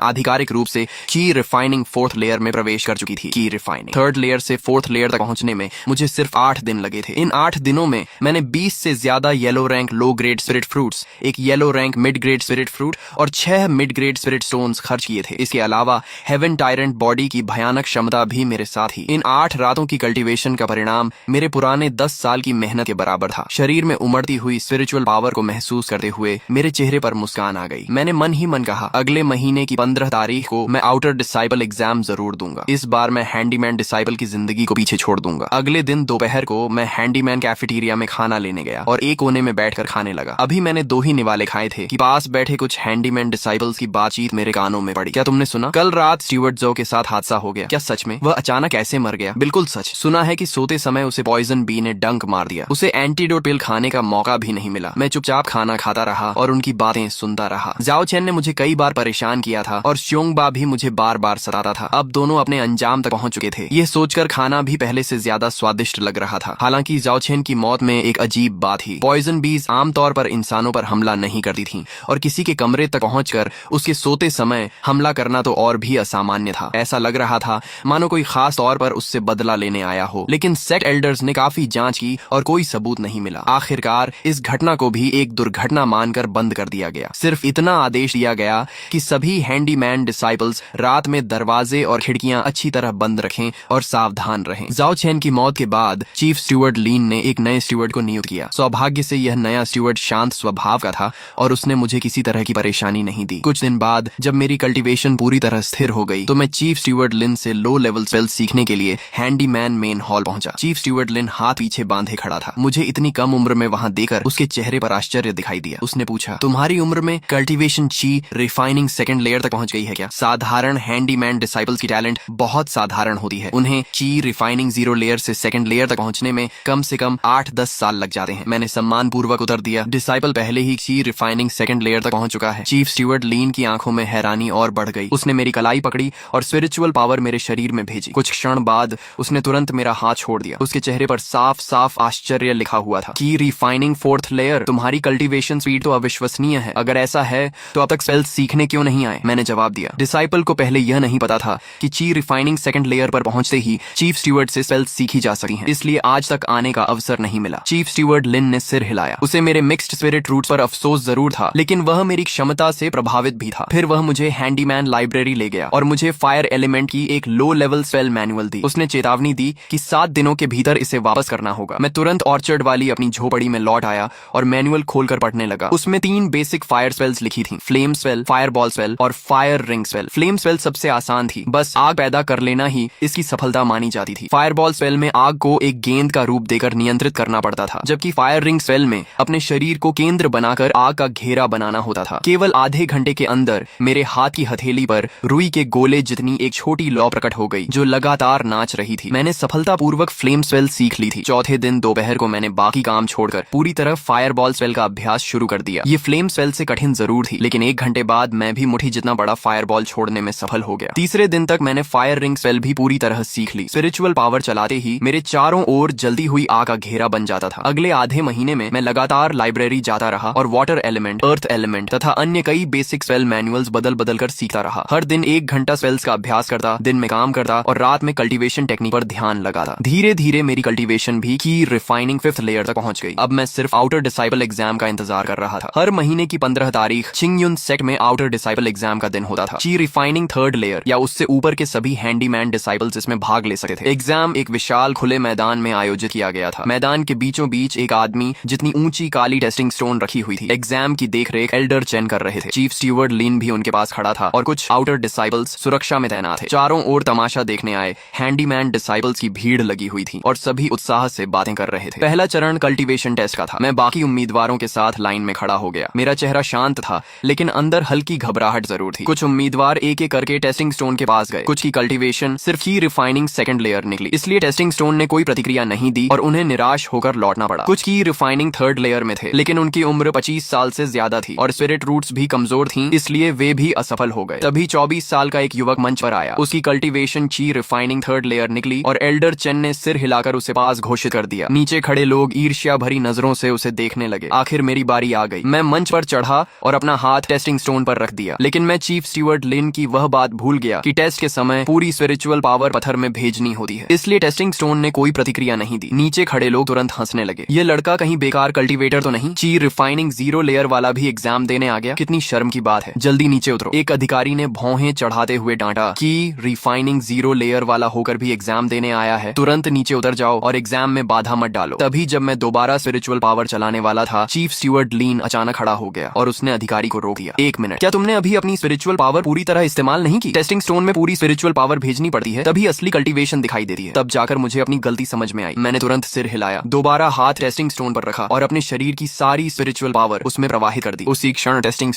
आधिकारिक रूप से की रिफाइनिंग 4th लेयर में प्रवेश कर चुकी थी। की रिफाइनिंग 3rd लेयर से 4th लेयर तक पहुंचने में मुझे सिर्फ 8 दिन लगे थे। इन 8 दिनों में मैंने 20 से ज्यादा yellow rank low grade spirit fruits, एक yellow rank mid grade spirit fruit और 6 मिड ग्रेड स्पिरिट स्टोन्स खर्च किए थे। इसके अलावा हेवन टायरेंट बॉडी की भयानक क्षमता भी मेरे साथ ही। इन 8 रातों की कल्टीवेशन का परिणाम मेरे पुराने 10 साल की मेहनत के बराबर था। शरीर में उमड़ती हुई स्पिरिचुअल पावर को महसूस करते हुए मेरे चेहरे पर मुस्कान आ गई। मैंने मन ही मन कहा, अगले महीने की 15 तारीख को मैं आउटर डिसाइबल एग्जाम जरूर दूंगा। इस बार मैं हैंडीमैन डिसाइबल की जिंदगी को पीछे छोड़ दूंगा। अगले दिन दोपहर को मैं हैंडीमैन कैफेटेरिया में खाना लेने गया और एक कोने में बैठकर खाने लगा। अभी मैंने 2 ही निवाले खाए थे कि पास बैठे कुछ हैंडीमैन डिसाइबल्स की बातचीत मेरे कानों में पड़ी। क्या तुमने सुना? कल रात स्टीवर्ट जो के साथ हादसा हो गया। क्या सच में? वह अचानक ऐसे मर गया? बिल्कुल सच। सुना है कि सोते समय उसे पॉइजन बी ने डंक मार दिया। उसे एंटीडोट पिल खाने का मौका भी नहीं मिला। मैं चुपचाप खाना खाता रहा और उनकी बातें सुनता रहा। जाओ चेन ने मुझे कई बार परेशान किया था और श्योंगबा भी मुझे बार बार सताता था। अब दोनों अपने अंजाम तक पहुंच चुके थे। यह सोचकर खाना भी पहले से ज्यादा स्वादिष्ट लग रहा था। हालांकि जाओ चेन की मौत में एक अजीब बात थी। पॉइजन बीज आमतौर पर इंसानों पर हमला नहीं करती थीं और किसी के कमरे तक पहुंचकर उसके सोते समय हमला करना तो और भी असामान्य था। ऐसा लग रहा था मानो कोई खास तौर पर उससे बदला लेने आया हो। लेकिन सेक्ट एल्डर्स ने काफी जांच की और कोई सबूत नहीं मिला। आखिरकार इस घटना को भी एक दुर्घटना मानकर बंद कर दिया गया। सिर्फ इतना आदेश दिया गया कि सभी हैंडीमैन डिसाइपल्स रात में दरवाजे और खिड़कियां अच्छी तरह बंद रखें और सावधान रहें। जाओ चेन की मौत के बाद चीफ स्टीवर्ड लीन ने एक नए स्टीवर्ड को नियुक्त किया। सौभाग्य से यह नया स्टीवर्ड शांत स्वभाव का था और उसने मुझे किसी तरह की परेशानी नहीं दी। कुछ दिन बाद जब मेरी कल्टीवेशन पूरी तरह स्थिर हो गई तो मैं चीफ स्टीवर्ड लिन से लो लेवल स्पेल सीखने के लिए हैंडीमैन मेन हॉल पहुंचा। चीफ स्टीवर्ड लिन हाथ पीछे बांधे खड़ा था। मुझे इतनी कम उम्र में वहां देकर उसके चेहरे पर आश्चर्य दिखाई दिया। उसने पूछा, तुम्हारी उम्र में कल्टीवेशन ची रिफाइनिंग 2nd लेयर तक पहुंच गई है क्या? साधारण हैंडीमैन डिसाइपल्स की टैलेंट बहुत साधारण होती है। उन्हें ची रिफाइनिंग 0 लेयर से 2nd लेयर तक पहुंचने में कम से कम 8-10 साल लग जाते हैं। मैंने सम्मान पूर्वक उत्तर दिया, डिसाइपल पहले ही ची रिफाइनिंग 2nd लेयर तक पहुंच चुका है। चीफ स्टीवर्ड लीन की आंखों में हैरानी और बढ़ गई। उसने मेरी कलाई पकड़ी और स्पिरिचुअल पावर मेरे शरीर में भेजी। कुछ क्षण बाद उसने तुरंत मेरा हाथ छोड़ दिया। उसके चेहरे पर साफ साफ आश्चर्य लिखा हुआ था। की रिफाइनिंग 4th लेयर, तुम्हारी कल्टीवेशन स्पीड तो अविश्वसनीय है। अगर ऐसा है तो अब तक स्पेल्स सीखने क्यों नहीं आए? मैंने जवाब दिया, डिसाइपल को पहले यह नहीं पता था कि ची रिफाइनिंग 2nd लेयर पर पहुंचते ही चीफ स्टीवर्ड से स्पेल्स सीखी जा सकती हैं, इसलिए आज तक आने का अवसर नहीं मिला। चीफ स्टीवर्ड लिन ने सिर हिलाया। उसे मेरे मिक्स्ड स्पिरिट रूट्स पर अफसोस जरूर था, लेकिन वह मेरी क्षमता से प्रभावित भी था। फिर वह मुझे हैंडीमैन लाइब्रेरी ले गया और मुझे फायर एलिमेंट की एक लो लेवल स्पेल मैनुअल दी। उसने चेतावनी दी कि 7 दिनों के भीतर इसे वापस करना होगा। मैं तुरंत ऑर्चर्ड वाली अपनी झोपड़ी में लौट आया और मैनुअल खोलकर पढ़ने लगा। उसमें 3 बेसिक फायर स्पेल्स लिखी थी, flame spell, fire ball spell और fire ring spell. Flame spell सबसे आसान थी, बस आग पैदा कर लेना ही इसकी सफलता मानी जाती थी। फायर बॉल स्पेल में आग को एक गेंद का रूप देकर नियंत्रित करना पड़ता था, जबकि फायर रिंग स्पेल में अपने शरीर को केंद्र बनाकर आग का घेरा बनाना होता था। केवल आधे घंटे के अंदर मेरे हाथ की हथेली पर रुई के गोले जितनी एक छोटी लौ प्रकट हो गई जो लगातार नाच रही थी। मैंने सफलतापूर्वक फ्लेम स्पेल सीख ली थी। चौथे दिन दोपहर को मैंने बाकी काम छोड़कर पूरी तरह फायर बॉल स्पेल का अभ्यास शुरू कर दिया। ये फ्लेम स्पेल से कठिन जरूर थी, लेकिन 1 घंटे बाद मैं भी मुट्ठी जितना बड़ा फायर बॉल छोड़ने में सफल हो गया। तीसरे दिन तक मैंने फायर रिंग स्पेल भी पूरी तरह सीख ली। स्पिरिचुअल पावर चलाते ही मेरे चारों ओर जल्दी हुई आग का घेरा बन जाता था। अगले आधे महीने में मैं लगातार लाइब्रेरी जाता रहा और वाटर एलिमेंट, अर्थ एलिमेंट तथा अन्य कई बेसिक स्पेल मैनुअल्स बदल बदल कर सीखता रहा। हर दिन 1 घंटा स्पेल्स का अभ्यास करता, दिन में काम करता और रात में कल्टीवेशन टेक्निक पर ध्यान लगाता। धीरे धीरे मेरी कल्टीवेशन भी की रिफाइनिंग 5th लेयर तक पहुंच गई। अब मैं सिर्फ आउटर डिसाइपल एग्जाम का इंतजार कर रहा था। हर महीने की 15 तारीख चिंगयुन सेक्ट में आउटर डिसाइपल एग्जाम का दिन होता था। ची रिफाइनिंग 3rd लेयर या उससे ऊपर के सभी हैंडीमैन डिसाइपल्स इसमें भाग ले सकते थे। एग्जाम एक विशाल खुले मैदान में आयोजित किया गया था। मैदान के बीचों बीच एक आदमी जितनी ऊंची काली टेस्टिंग स्टोन रखी हुई थी। एग्जाम की देखरेख एल्डर चेन कर रहे थे। चीफ स्टीवर्ड लिन भी उनके पास खड़ा था और कुछ आउटर डिसाइपल्स सुरक्षा में तैनात थे। चारों ओर तमाशा देखने आए हैंडीमैन डिसाइपल्स की भीड़ लगी हुई थी और सभी उत्साह से बातें कर रहे थे। पहला चरण कल्टीवेशन टेस्ट का था। मैं बाकी उम्मीदवारों के साथ लाइन में खड़ा हो गया। मेरा चेहरा शांत था, लेकिन अंदर हल्की घबराहट जरूर थी। कुछ उम्मीदवार एक एक करके टेस्टिंग स्टोन के पास गए। कुछ की कल्टीवेशन सिर्फ की रिफाइनिंग 2nd लेयर निकली, इसलिए टेस्टिंग स्टोन ने कोई प्रतिक्रिया नहीं दी और उन्हें निराश होकर लौटना पड़ा। कुछ की रिफाइनिंग 3rd लेयर में थे, लेकिन उनकी उम्र 25 साल से ज्यादा थी और स्पिरिट रूट्स भी कमजोर थीं, इसलिए वे भी असफल हो गए। तभी 24 साल का एक युवक मंच पर आया। उसकी कल्टीवेशन ची रिफाइनिंग 3rd लेयर निकली और एल्डर चेन ने सिर हिलाकर उसे पास घोषित कर दिया। नीचे खड़े लोग ईर्ष्या भरी नजरों से उसे देखने लगे। आखिर मेरी बारी आ गई। मैं मंच पर चढ़ा और अपना हाथ टेस्टिंग स्टोन पर रख दिया, लेकिन मैं चीफ स्टीवर्ड लिन की वह बात भूल गया कि टेस्ट के समय पूरी स्पिरिचुअल पावर पत्थर में भेजनी होती है। इसलिए टेस्टिंग स्टोन ने कोई प्रतिक्रिया नहीं दी। नीचे खड़े लोग तुरंत हंसने लगे। ये लड़का कहीं बेकार कल्टीवेटर तो नहीं? ची रिफाइनिंग 0 लेयर वाला भी एग्जाम देने आ गया? कितनी शर्म की बात है। जल्दी नीचे उतरो। एक अधिकारी ने भौहें चढ़ाते हुए डांटा कि रिफाइनिंग 0 लेयर वाला होकर भी एग्जाम देने आया है, तुरंत नीचे उतर जाओ और एग्जाम में बाधा मत डालो। तभी जब मैं दोबारा स्पिरिचुअल पावर चलाने वाला था, चीफ स्टीवर्ड लीन अचानक खड़ा हो गया और उसने अधिकारी को रोक दिया। 1 मिनट, क्या तुमने अभी अपनी स्पिरिचुअल पावर पूरी तरह इस्तेमाल नहीं की? टेस्टिंग स्टोन में पूरी स्पिरिचुअल पावर भेजनी पड़ती है, तभी असली कल्टीवेशन दिखाई देती है। तब जाकर मुझे अपनी गलती समझ में आई। मैंने तुरंत सिर हिलाया, दोबारा हाथ टेस्टिंग स्टोन पर रखा और अपने शरीर की सारी स्पिरिचुअल पावर उसमें प्रवाहित कर दी। उसी क्षण टेस्टिंग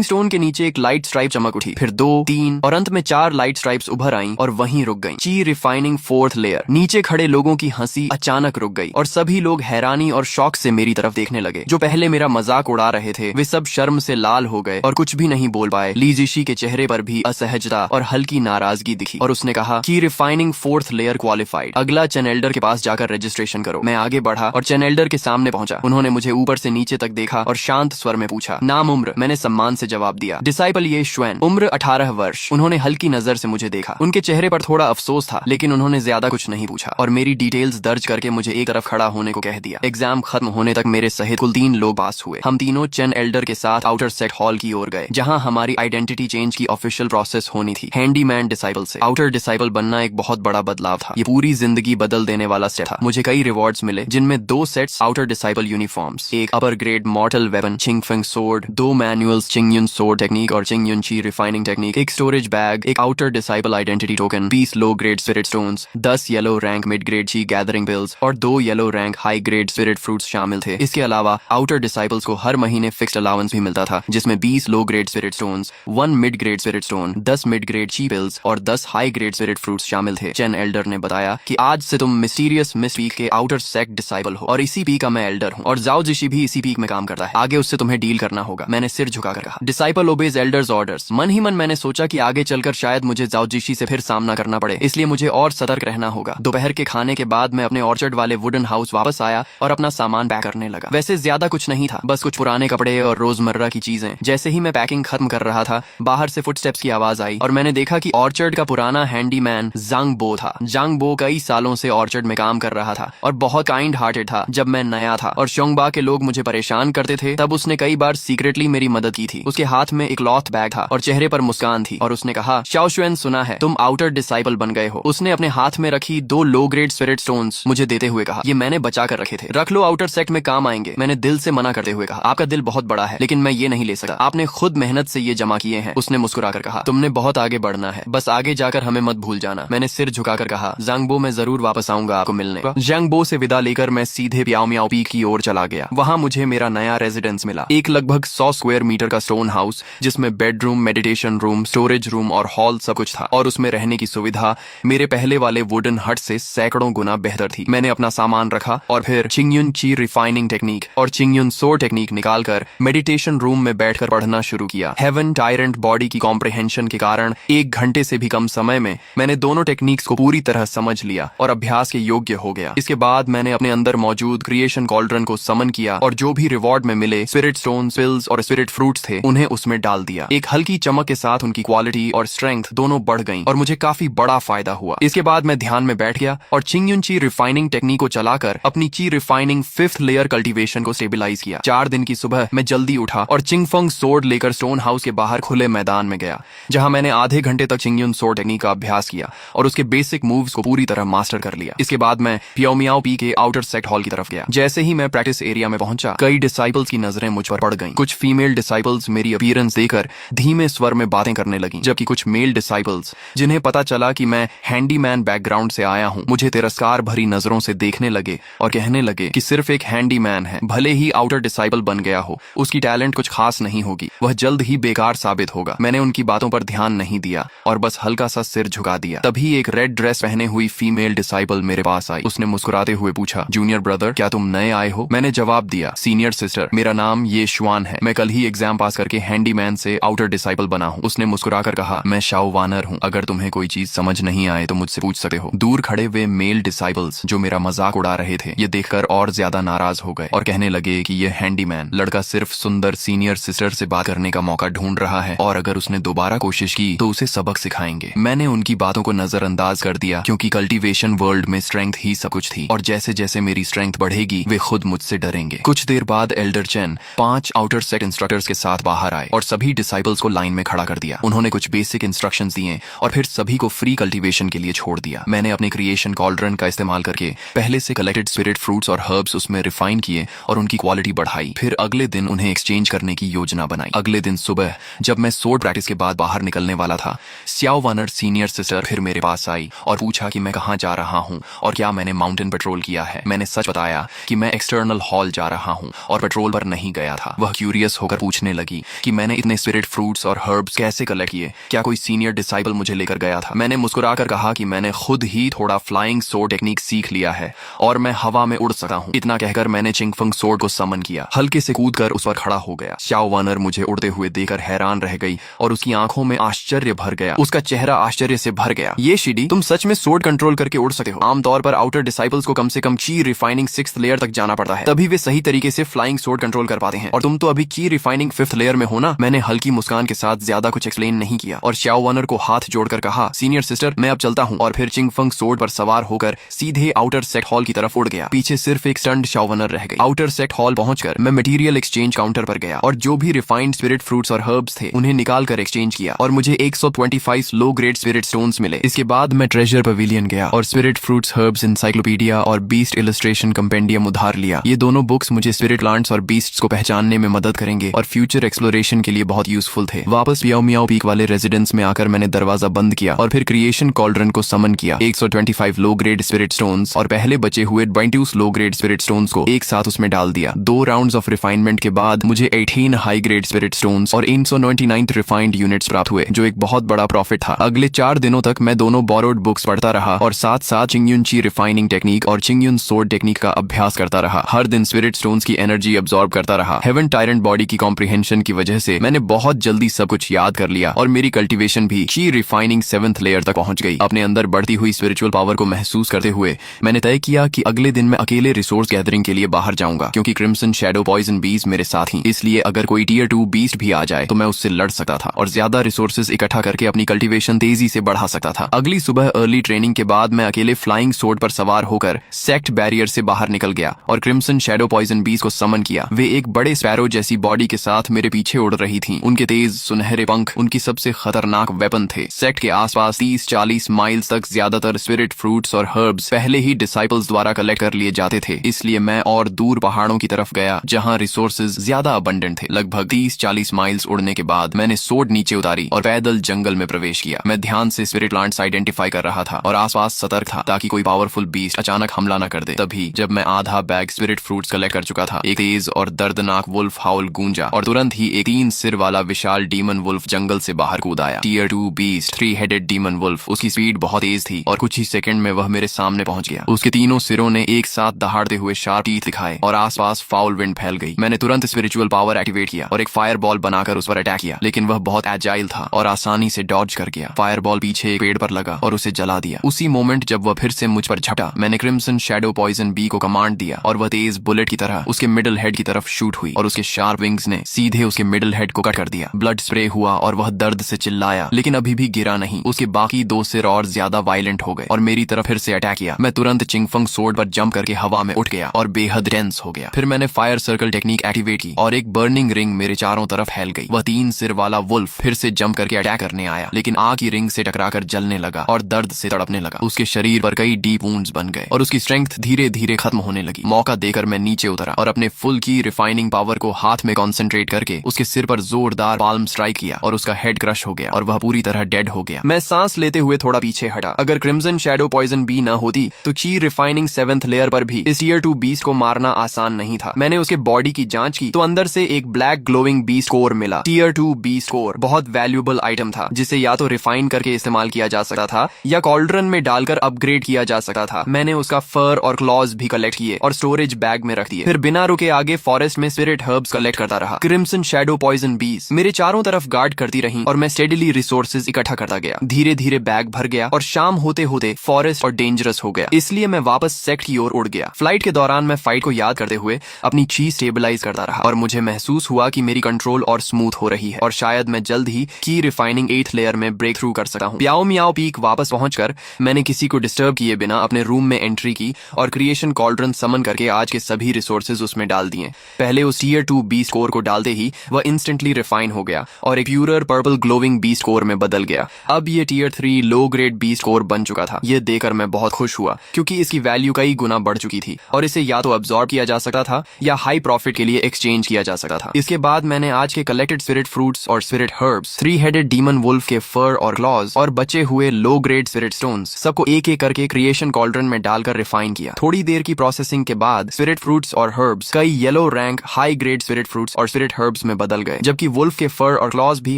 स्टोन के नीचे एक लाइट स्ट्राइप चमक उठी, फिर 2, 3 और अंत में 4 लाइट स्ट्राइप्स उभर आईं और वहीं रुक गईं। ची रिफाइनिंग 4th लेयर। नीचे खड़े लोगों की हंसी अचानक रुक गई और सभी लोग हैरानी और शौक से मेरी तरफ देखने लगे। जो पहले मेरा मजाक उड़ा रहे थे, वे सब शर्म से लाल हो गए और कुछ भी नहीं बोल पाए। ली जिशी के चेहरे पर भी असहजता और हल्की नाराजगी दिखी और उसने कहा कि रिफाइनिंग 4th लेयर क्वालिफाइड, अगला चेन एल्डर के पास जाकर रजिस्ट्रेशन करो। मैं आगे बढ़ा और चेन एल्डर के सामने पहुंचा। उन्होंने मुझे ऊपर से नीचे तक देखा और शांत स्वर में पूछा, नाम उम्र? मैंने सम्मान से जवाब दिया, डिसाइपल ये श्वेन, उम्र 18 वर्ष। उन्होंने हल्की नजर से मुझे देखा। उनके चेहरे पर थोड़ा अफसोस था, लेकिन उन्होंने ज्यादा कुछ नहीं पूछा और मेरी डिटेल्स दर्ज करके मुझे एक तरफ खड़ा होने को कह दिया। एग्जाम खत्म होने तक मेरे सहित कुल 3 लोग पास हुए। हम तीनों चेन एल्डर के साथ आउटर सेट हॉल की ओर गए, जहां हमारी आइडेंटिटी चेंज की ऑफिशियल प्रोसेस होनी थी। हैंडीमैन डिसाइपल से आउटर डिसाइपल बनना एक बहुत बड़ा बदलाव था। ये पूरी जिंदगी बदल देने वाला स्टेप था। मुझे कई रिवॉर्ड्स मिले, जिनमें 2 सेट्स आउटर डिसाइपल यूनिफॉर्म्स, एक upper grade mortal weapon Qingfeng sword, 2 manuals Qingyun sword technique और चिंगयुन ची रिफाइनिंग टेक्निक, एक स्टोरेज बैग, एक outer disciple identity token, 20 low grade spirit stones, 10 yellow rank mid grade qi gathering pills और 2 yellow rank high grade spirit fruits शामिल थे। इसके अलावा outer disciples को हर महीने फिक्स्ड अलाउंस भी मिलता था, जिसमें 20 low grade spirit stones, 1 mid grade spirit stone, 10 mid grade ची पिल्स और 10 हाई ग्रेड स्पिरिट फ्रूट्स शामिल थे। चेन एल्डर ने बताया कि आज से तुम मिस्टीरियस मिस पीक के आउटर सेक्ट डिसाइपल हो और इसी पीक का मैं एल्डर हूँ और जाओ जिशी भी इसी पीक में काम करता है। आगे उससे तुम्हें डील करना होगा। मैंने सिर झुकाकर कहा, डिसाइपल ओबेज एल्डर्स ऑर्डर्स। मन ही मन मैंने सोचा कि आगे चलकर शायद मुझे जाओ जिशी से फिर सामना करना पड़े, इसलिए मुझे और सतर्क रहना होगा। दोपहर के खाने के बाद मैं अपने ऑर्चर्ड वाले वुडन हाउस वापस आया और अपना सामान पैक करने लगा। वैसे ज्यादा कुछ नहीं था, बस कुछ पुराने कपड़े और रोजमर्रा की चीजें। जैसे ही मैं पैकिंग खत्म कर रहा था, बाहर से फुटस्टेप्स की आवाज आई और मैंने देखा कि ऑर्चर्ड का पुराना हैंडीमैन जांग बो था। जांग बो कई सालों से ऑर्चर्ड में काम कर रहा था और बहुत काइंड हार्टेड था। जब मैं नया था और शोंगबा के लोग मुझे परेशान करते थे, तब उसने कई बार सीक्रेटली मेरी मदद की थी। उसके हाथ में एक क्लॉथ बैग था और चेहरे पर मुस्कान थी और उसने कहा, शाओशुएन, सुना है तुम आउटर डिसाइपल बन गए हो। उसने अपने हाथ में रखी 2 लो ग्रेड स्पिरिट स्टोन्स मुझे देते हुए कहा, ये मैंने बचा कर रखे थे, रख लो, आउटर सेक्ट में काम आएंगे। मैंने दिल से मना करते हुए कहा, आपका दिल बहुत बड़ा है, लेकिन मैं ये नहीं ले सकता, आपने खुद मेहनत से ये जमा किए हैं। उसने मुस्कुराकर कहा, तुमने बहुत आगे बढ़ना है, बस आगे जाकर हमें मत भूल जाना। मैंने सिर झुकाकर कहा, जांगबो, मैं जरूर वापस आऊंगा आपको मिलने। जांगबो से विदा लेकर मैं सीधे प्याओ मियाओ पीक की ओर चला गया। वहां मुझे मेरा नया रेजिडेंस मिला, एक लगभग 100 स्क्वायर मीटर का स्टोन हाउस, जिसमें bedroom, meditation room, storage room और हॉल सब कुछ था और उसमें रहने की सुविधा मेरे पहले वाले वुडन हट से सैकड़ों गुना बेहतर थी। मैंने अपना सामान रखा और फिर चिंगयुन ची रिफाइनिंग टेक्निक और चिंगयुन सोर टेक्निक निकालकर मेडिटेशन रूम में बैठकर पढ़ना शुरू किया। हेवन टायरेंट बॉडी की कॉम्प्रिहेंशन के कारण 1 घंटे से भी कम समय में मैंने दोनों टेक्निक्स को पूरी तरह समझ लिया और अभ्यास के योग्य हो गया। इसके बाद मैंने अपने अंदर मौजूद क्रिएशन कॉल्ड्रन को समन किया और जो भी रिवॉर्ड में मिले स्पिरिट स्टोन, पिल्स और स्पिरिट फ्रूट्स थे, उन्हें उसमें डाल दिया। एक हल्की चमक के साथ उनकी क्वालिटी और स्ट्रेंथ दोनों बढ़ गईं और मुझे काफी बड़ा फायदा हुआ। इसके बाद मैं ध्यान में बैठ गया और चिंगयुन ची रिफाइनिंग टेक्निक को चलाकर अपनी ची रिफाइनिंग 5th लेयर कल्टीवेशन को स्टेबलाइज किया। 4 दिन की सुबह मैं जल्दी उठा और चिंगफंग सोर्ड लेकर स्टोन हाउस के बाहर खुले मैदान में गया, जहां मैंने आधे घंटे तक चिंगयुन सोर्ड टेक्निक का अभ्यास किया और उसके बेसिक मूव्स को पूरी तरह मास्टर कर लिया। इसके बाद मैं प्याओ मियाओ पी के आउटर सेक्ट हॉल की तरफ गया। जैसे ही मैं प्रैक्टिस एरिया में पहुंचा, कई डिसाइपल्स की नजरें मुझ पर पड़ गईं। कुछ फीमेल डिसाइपल्स मेरी अपीयरेंस देकर धीमे स्वर में बातें करने लगीं, जबकि कुछ मेल डिसाइपल्स, जिन्हें पता चला कि मैं हैंडीमैन बैकग्राउंड से आया हूं, मुझे तिरस्कार भरी नजरों से देखने लगे और कहने लगे कि सिर्फ एक हैंडीमैन है, भले ही आउटर डिसाइपल बन गया हो, उसकी टैलेंट कुछ खास नहीं होगी, वह जल्द ही बेकार साबित होगा। मैंने उनकी बातों पर ध्यान नहीं दिया और बस हल्का सा सिर झुका दिया। तभी एक रेड ड्रेस पहने हुई फीमेल डिसाइपल मेरे पास आई। उसने मुस्कुराते हुए पूछा, जूनियर ब्रदर, क्या तुम नए आए हो? मैंने जवाब दिया, सीनियर सिस्टर, मेरा नाम ये श्वान है, मैं कल ही एग्जाम पास करके हैंडीमैन से आउटर डिसाइपल बना हूँ। उसने मुस्कुराकर कहा, मैं शाओ वानर हूँ, अगर तुम्हें कोई चीज समझ नहीं आए तो मुझसे पूछ सकते हो। दूर खड़े हुए मेल डिसाइपल्स जो मेरा मजाक उड़ा रहे थे, ये देखकर और ज्यादा नाराज हो गए और कहने लगे कि ये ये हैंडीमैन लड़का सिर्फ सुंदर सीनियर सिस्टर से बात करने का मौका ढूंढ रहा है और अगर उसने दोबारा कोशिश की तो उसे सबक सिखाएंगे। मैंने उनकी बातों को नजरअंदाज कर दिया क्योंकि कल्टीवेशन वर्ल्ड में स्ट्रेंथ ही सब कुछ थी और जैसे जैसे मेरी स्ट्रेंथ बढ़ेगी वे खुद मुझसे डरेंगे। कुछ देर बाद Elder chain 5 outer set instructors के साथ बाहर आए और सभी डिसाइपल्स को लाइन में खड़ा कर दिया। उन्होंने कुछ बेसिक इंस्ट्रक्शंस दिए और फिर सभी को फ्री कल्टीवेशन के लिए छोड़ दिया। मैंने अपने क्रिएशन कॉल्ड्रन का इस्तेमाल करके पहले से कलेक्टेड स्पिरिट फ्रूट्स और हर्ब्स उसमें रिफाइन किए और उनकी क्वालिटी बढ़ाई। फिर अगले दिन उन्हें एक्सचेंज करने की योजना बनाई। अगले दिन सुबह जब मैं सोर्ड प्रैक्टिस के बाद बाहर निकलने वाला था, स्याओ वानर सीनियर सिस्टर फिर मेरे पास आई और पूछा कि मैं कहाँ जा रहा हूँ और क्या मैंने माउंटेन पेट्रोल किया है। मैंने सच बताया कि मैं एक्सटर्नल हॉल जा रहा हूँ और पेट्रोल पर नहीं गया था। वह क्यूरियस होकर पूछने लगी कि मैंने इतने स्पिरिट फ्रूट्स और हर्ब्स कैसे कलेक्ट किए, क्या कोई सीनियर डिसाइपल मुझे लेकर गया था। मैंने मुस्कुराकर कहा कि मैंने खुद ही थोड़ा फ्लाइंग सोर्ड टेक्निक सीख लिया है और मैं हवा में उड़ सकता हूँ। इतना कहकर मैंने चिंगफंग सोर्ड को समन किया। हल्के से कूदकर उस पर खड़ा हो गया। स्याओ वानर मुझे उड़ते हुए देखकर हैरान रह गई और उसकी आंखों में आश्चर्य भर गया। उसका चेहरा आश्चर्य से भर गया। ये शिडी, तुम सच में सोर्ड कंट्रोल करके उड़ सकते हो। आमतौर पर आउटर डिसाइपल्स को कम से कम ची रिफाइनिंग 6th लेयर तक जाना पड़ता है, तभी वे सही तरीके से फ्लाइंग सोर्ड कंट्रोल कर पाते हैं और तुम तो अभी ची रिफाइनिंग 5th लेयर में हो ना। मैंने हल्की मुस्कान के साथ ज्यादा कुछ एक्सप्लेन नहीं किया और स्याओ वानर को हाथ जोड़कर कहा, सीनियर सिस्टर मैं अब चलता हूँ। और फिर चिंगफंग सोर्ड पर सवार होकर सीधे आउटर सेट हॉल की तरफ उड़ गया। पीछे सिर्फ एक स्टंड स्याओ वानर रह गई। आउटर सेट हॉल पहुंचकर मैं मटेरियल एक्सचेंज काउंटर पर गया और जो भी रिफाइंड स्पिरिट फ्रूट्स और हर्ब्स थे उन्हें निकाल कर एक्सचेंज किया और मुझे 125 लो ग्रेड स्पिरिट स्टोन्स मिले। इसके बाद मैं ट्रेजर पवेलियन गया और स्पिरिट फ्रूट्स हर्ब्स इंसाइक्लोपीडिया और बीस्ट इलस्ट्रेशन कंपेंडियम उधार लिया। ये दोनों बुक्स मुझे स्पिरिट प्लांट्स और बीस्ट्स को पहचानने में मदद करेंगे और फ्यूचर एक्सप्लोरेशन के लिए बहुत यूजफुल थे। वापस पियाओ मियाओ पीक वाले रेजिडेंस में आकर मैंने दरवाजा बंद किया और फिर क्रिएशन कॉल्ड्रन को समन किया। 125 लो ग्रेड स्पिरिट स्टोन्स और पहले बचे हुए 22 लो ग्रेड स्पिरिट स्टोन्स को एक साथ उसमें डाल दिया। 2 राउंड्स ऑफ रिफाइनमेंट के बाद मुझे 18 हाई ग्रेड स्पिरिट स्टोन्स और 199 रिफाइंड यूनिट्स प्राप्त हुए, जो एक बहुत बड़ा प्रॉफिट था। अगले 4 दिनों तक मैं दोनों बोरोड बुक्स पढ़ता रहा और साथ साथ चिंगयुन ची रिफाइनिंग टेक्निक और चिंगयुन सोर्ड टेक्निक का अभ्यास करता रहा। हर दिन स्पिरिट स्टोन्स की एनर्जी अब्सॉर्ब करता रहा। हेवन टायरेंट बॉडी की कॉम्प्रिहेंशन की वजह से मैंने बहुत जल्दी सब कुछ याद कर लिया और मेरी कल्टीवेशन भी ची रिफाइनिंग 7th लेयर तक पहुंच गई। अपने अंदर बढ़ती हुई स्पिरिचुअल पावर को महसूस करते हुए मैंने तय किया कि अगले दिन मैं अकेले रिसोर्स गैदरिंग के लिए बाहर जाऊंगा क्योंकि क्रिम्सन शैडो पॉइजन बीज मेरे साथ ही। इसलिए अगर कोई टियर 2 बीस्ट भी आ जाए तो मैं उससे लड़ सकता था और ज्यादा रिसोर्सेज इकट्ठा करके अपनी कल्टीवेशन तेजी से बढ़ा सकता था। अगली सुबह अर्ली ट्रेनिंग के बाद मैं अकेले फ्लाइंग सोर्ड पर सवार होकर सेक्ट बैरियर से बाहर निकल गया और क्रिम्सन शैडो पॉइजन बीज को समन किया। वे एक बड़े स्पैरो जैसी बॉडी के साथ मेरे पीछे उड़ रही थी। उनके तेज सुनहरे पंख उनकी सबसे खतरनाक वेपन थे। सेक्ट के आसपास 30-40 माइल्स तक ज्यादातर स्पिरिट फ्रूट्स और हर्ब्स पहले ही डिसाइपल्स द्वारा कलेक्ट कर लिए जाते थे, इसलिए मैं और दूर पहाड़ों की तरफ गया जहां रिसोर्सेज ज्यादा अबंडेंट थे। लगभग 30-40 माइल्स उड़ने के बाद मैंने सोर्ड नीचे उतारी और पैदल जंगल में प्रवेश किया। मैं ध्यान से स्पिरिट प्लांट्स आइडेंटिफाई कर रहा था और आसपास सतर्क था ताकि कोई पावरफुल बीस्ट अचानक हमला न कर दे। तभी जब मैं आधा बैग स्पिरिट फ्रूट्स कलेक्ट कर चुका था, एक तेज और दर्दनाक वुल्फ हाउल गूंजा और तुरंत ही एक 3 सिर वाला विशाल डीमन वुल्फ जंगल से बाहर कूद आया। Tier 2 beast 3 headed demon wolf. उसकी स्पीड बहुत तेज थी और कुछ ही सेकंड में वह मेरे सामने पहुंच गया। उसके तीनों सिरों ने एक साथ दहाड़ते हुए शार्प टीथ दिखाए और आसपास फाउल विंड फैल गई। मैंने तुरंत स्पिरिचुअल पावर एक्टिवेट किया और एक फायर बॉल बनाकर उस पर अटैक किया, लेकिन वह बहुत एजाइल था और आसानी से डॉज कर गया। फायर बॉल पीछे एक पेड़ पर लगा और उसे जला दिया। उसी मोमेंट जब वह फिर से मुझ पर झपटा, मैंने क्रिम्सन शैडो पॉइजन बी को कमांड दिया और वह तेज बुलेट की तरह उसके मिडिल हेड की तरफ शूट हुई और उसके शार्प विंग्स ने सीधे उसके मिडिल हेड को कट कर दिया। ब्लड स्प्रे हुआ और वह दर्द से चिल्लाया, लेकिन अभी भी गिरा नहीं। उसके बाकी 2 सिर और ज्यादा वायलेंट हो गए और मेरी तरफ फिर से अटैक किया। मैं तुरंत चिंगफंग सोर्ड पर जंप करके हवा में उठ गया और बेहद टेंस हो गया। फिर मैंने फायर सर्कल टेक्निक एक्टिवेट की और एक बर्निंग रिंग मेरे चारों तरफ फैल गई। वह 3 सिर वाला वुल्फ फिर से जंप करके अटैक करने आया, लेकिन आग की रिंग से टकराकर जलने लगा और दर्द से तड़पने लगा। उसके शरीर पर कई डीप वुंड्स बन गए और उसकी स्ट्रेंथ धीरे धीरे खत्म होने लगी। मौका देकर मैं नीचे उतरा और अपने फुल की रिफाइनिंग पावर को हाथ में कॉन्सेंट्रेट करके उसके सिर पर जोरदार पाल्म स्ट्राइक किया और उसका हेड क्रश हो गया और वह पूरी तरह डेड हो गया। मैं सांस लेते हुए थोड़ा पीछे हटा। अगर क्रिम्सन शैडो पॉइजन बी न होती तो ची रिफाइनिंग 7th लेयर पर भी इस टियर 2 बीस्ट को मारना आसान नहीं था। मैंने उसके बॉडी की जांच की तो अंदर से एक ब्लैक ग्लोइंग बीस्ट कोर मिला। टियर 2 बीस्ट कोर बहुत वैल्यूएबल आइटम था जिसे या तो रिफाइन करके इस्तेमाल किया जा सकता था या कॉल्ड्रन में डालकर अपग्रेड किया जा सकता था। मैंने उसका फर और क्लॉज भी कलेक्ट किए और स्टोरेज बैग में रख दिए। फिर बिना रुके आगे फॉरेस्ट में स्पिरिट हर्ब्स कलेक्ट करता रहा। क्रिम्सन शैडो पॉइजन बीज मेरे चारों तरफ गार्ड करती रही और मैं स्टेडिली रिसोर्सेज इकट्ठा करता गया। धीरे धीरे बैग भर गया और शाम होते होते फॉरेस्ट और डेंजरस हो गया, इसलिए मैं वापस सेक्ट की ओर उड़ गया। फ्लाइट के दौरान मैं फाइट को याद करते हुए अपनी चीज स्टेबलाइज करता रहा और मुझे महसूस हुआ कि मेरी कंट्रोल और स्मूथ हो रही है और शायद मैं जल्द ही की रिफाइनिंग 8th लेयर में ब्रेक थ्रू कर सकता हूँ। प्याओ मियाओ पीक वापस पहुंचकर मैंने किसी को डिस्टर्ब किए बिना अपने रूम में एंट्री की और क्रिएशन कॉल्ड्रन समन करके आज के सभी रिसोर्सेज उसमें डाल दिए। पहले उस टीयर 2 बीस्ट कोर को डालते ही वह इंस्टेंटली रिफाइन हो गया और एक purer purple glowing beast core में बदल गया। अब ये tier 3 low grade beast core बन चुका था। ये देखकर मैं बहुत खुश हुआ क्योंकि इसकी वैल्यू कई गुना बढ़ चुकी थी और इसे या तो अब्सॉर्ब किया जा सकता था या हाई प्रॉफिट के लिए एक्सचेंज किया जा सकता था। इसके बाद मैंने आज के कलेक्टेड स्पिरिट फ्रूट्स और स्पिरिट हर्ब्स, 3-हेडेड डीमन वुल्फ के फर और क्लॉज और बचे हुए लो ग्रेड स्पिरिट स्टोन्स सबको एक एक करके क्रिएशन कॉल्ड्रन में डालकर रिफाइन किया। थोड़ी देर की प्रोसेसिंग के बाद स्पिरिट फ्रूट्स और हर्ब्स कई yellow rank high grade spirit fruits और स्पिरिट हर्ब्स में बदल गए, जबकि वुल्फ के फर और क्लॉज भी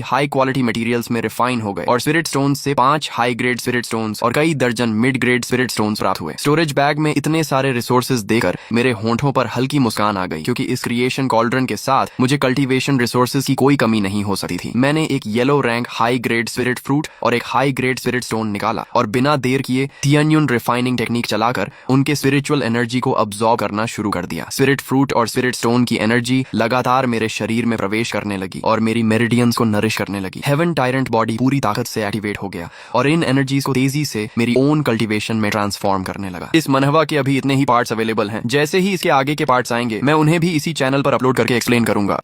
हाई क्वालिटी मटेरियल्स में रिफाइन हो गए और स्पिरिट स्टोन्स से 5 हाई ग्रेड स्पिरिट स्टोन्स और कई दर्जन मिड ग्रेड स्पिरिट स्टोन्स प्राप्त हुए। स्टोरेज बैग में इतने सारे रिसोर्सेज देकर मेरे होंठों पर हल्की मुस्कान आ गई क्योंकि इस क्रिएशन कॉल्ड्रन के साथ मुझे कल्टीवेशन रिसोर्सेज की कोई कमी नहीं हो सकती थी। मैंने एक yellow rank high grade spirit fruit और एक हाई ग्रेड स्पिरिट स्टोन निकाला और बिना देर किए थियन्युन रिफाइनिंग टेक्निक चलाकर उनके स्पिरिचुअल एनर्जी को अब्सॉर्ब करना शुरू कर दिया। स्पिरिट फ्रूट और स्पिरिट स्टोन की एनर्जी लगातार मेरे शरीर में प्रवेश करने लगी और मेरी मेरिडियंस को नरिश करने लगी। हेवन टायरेंट बॉडी पूरी ताकत से एक्टिवेट हो गया और इन एनर्जीज को तेजी से मेरी ओन कल्टीवेशन में ट्रांसफॉर्म करने लगा। इस मनहवा के अभी इतने ही पार्ट्स अवेलेबल हैं। जैसे ही इसके आगे के पार्ट्स आएंगे मैं उन्हें भी इसी चैनल पर अपलोड करके एक्सप्लेन करूंगा।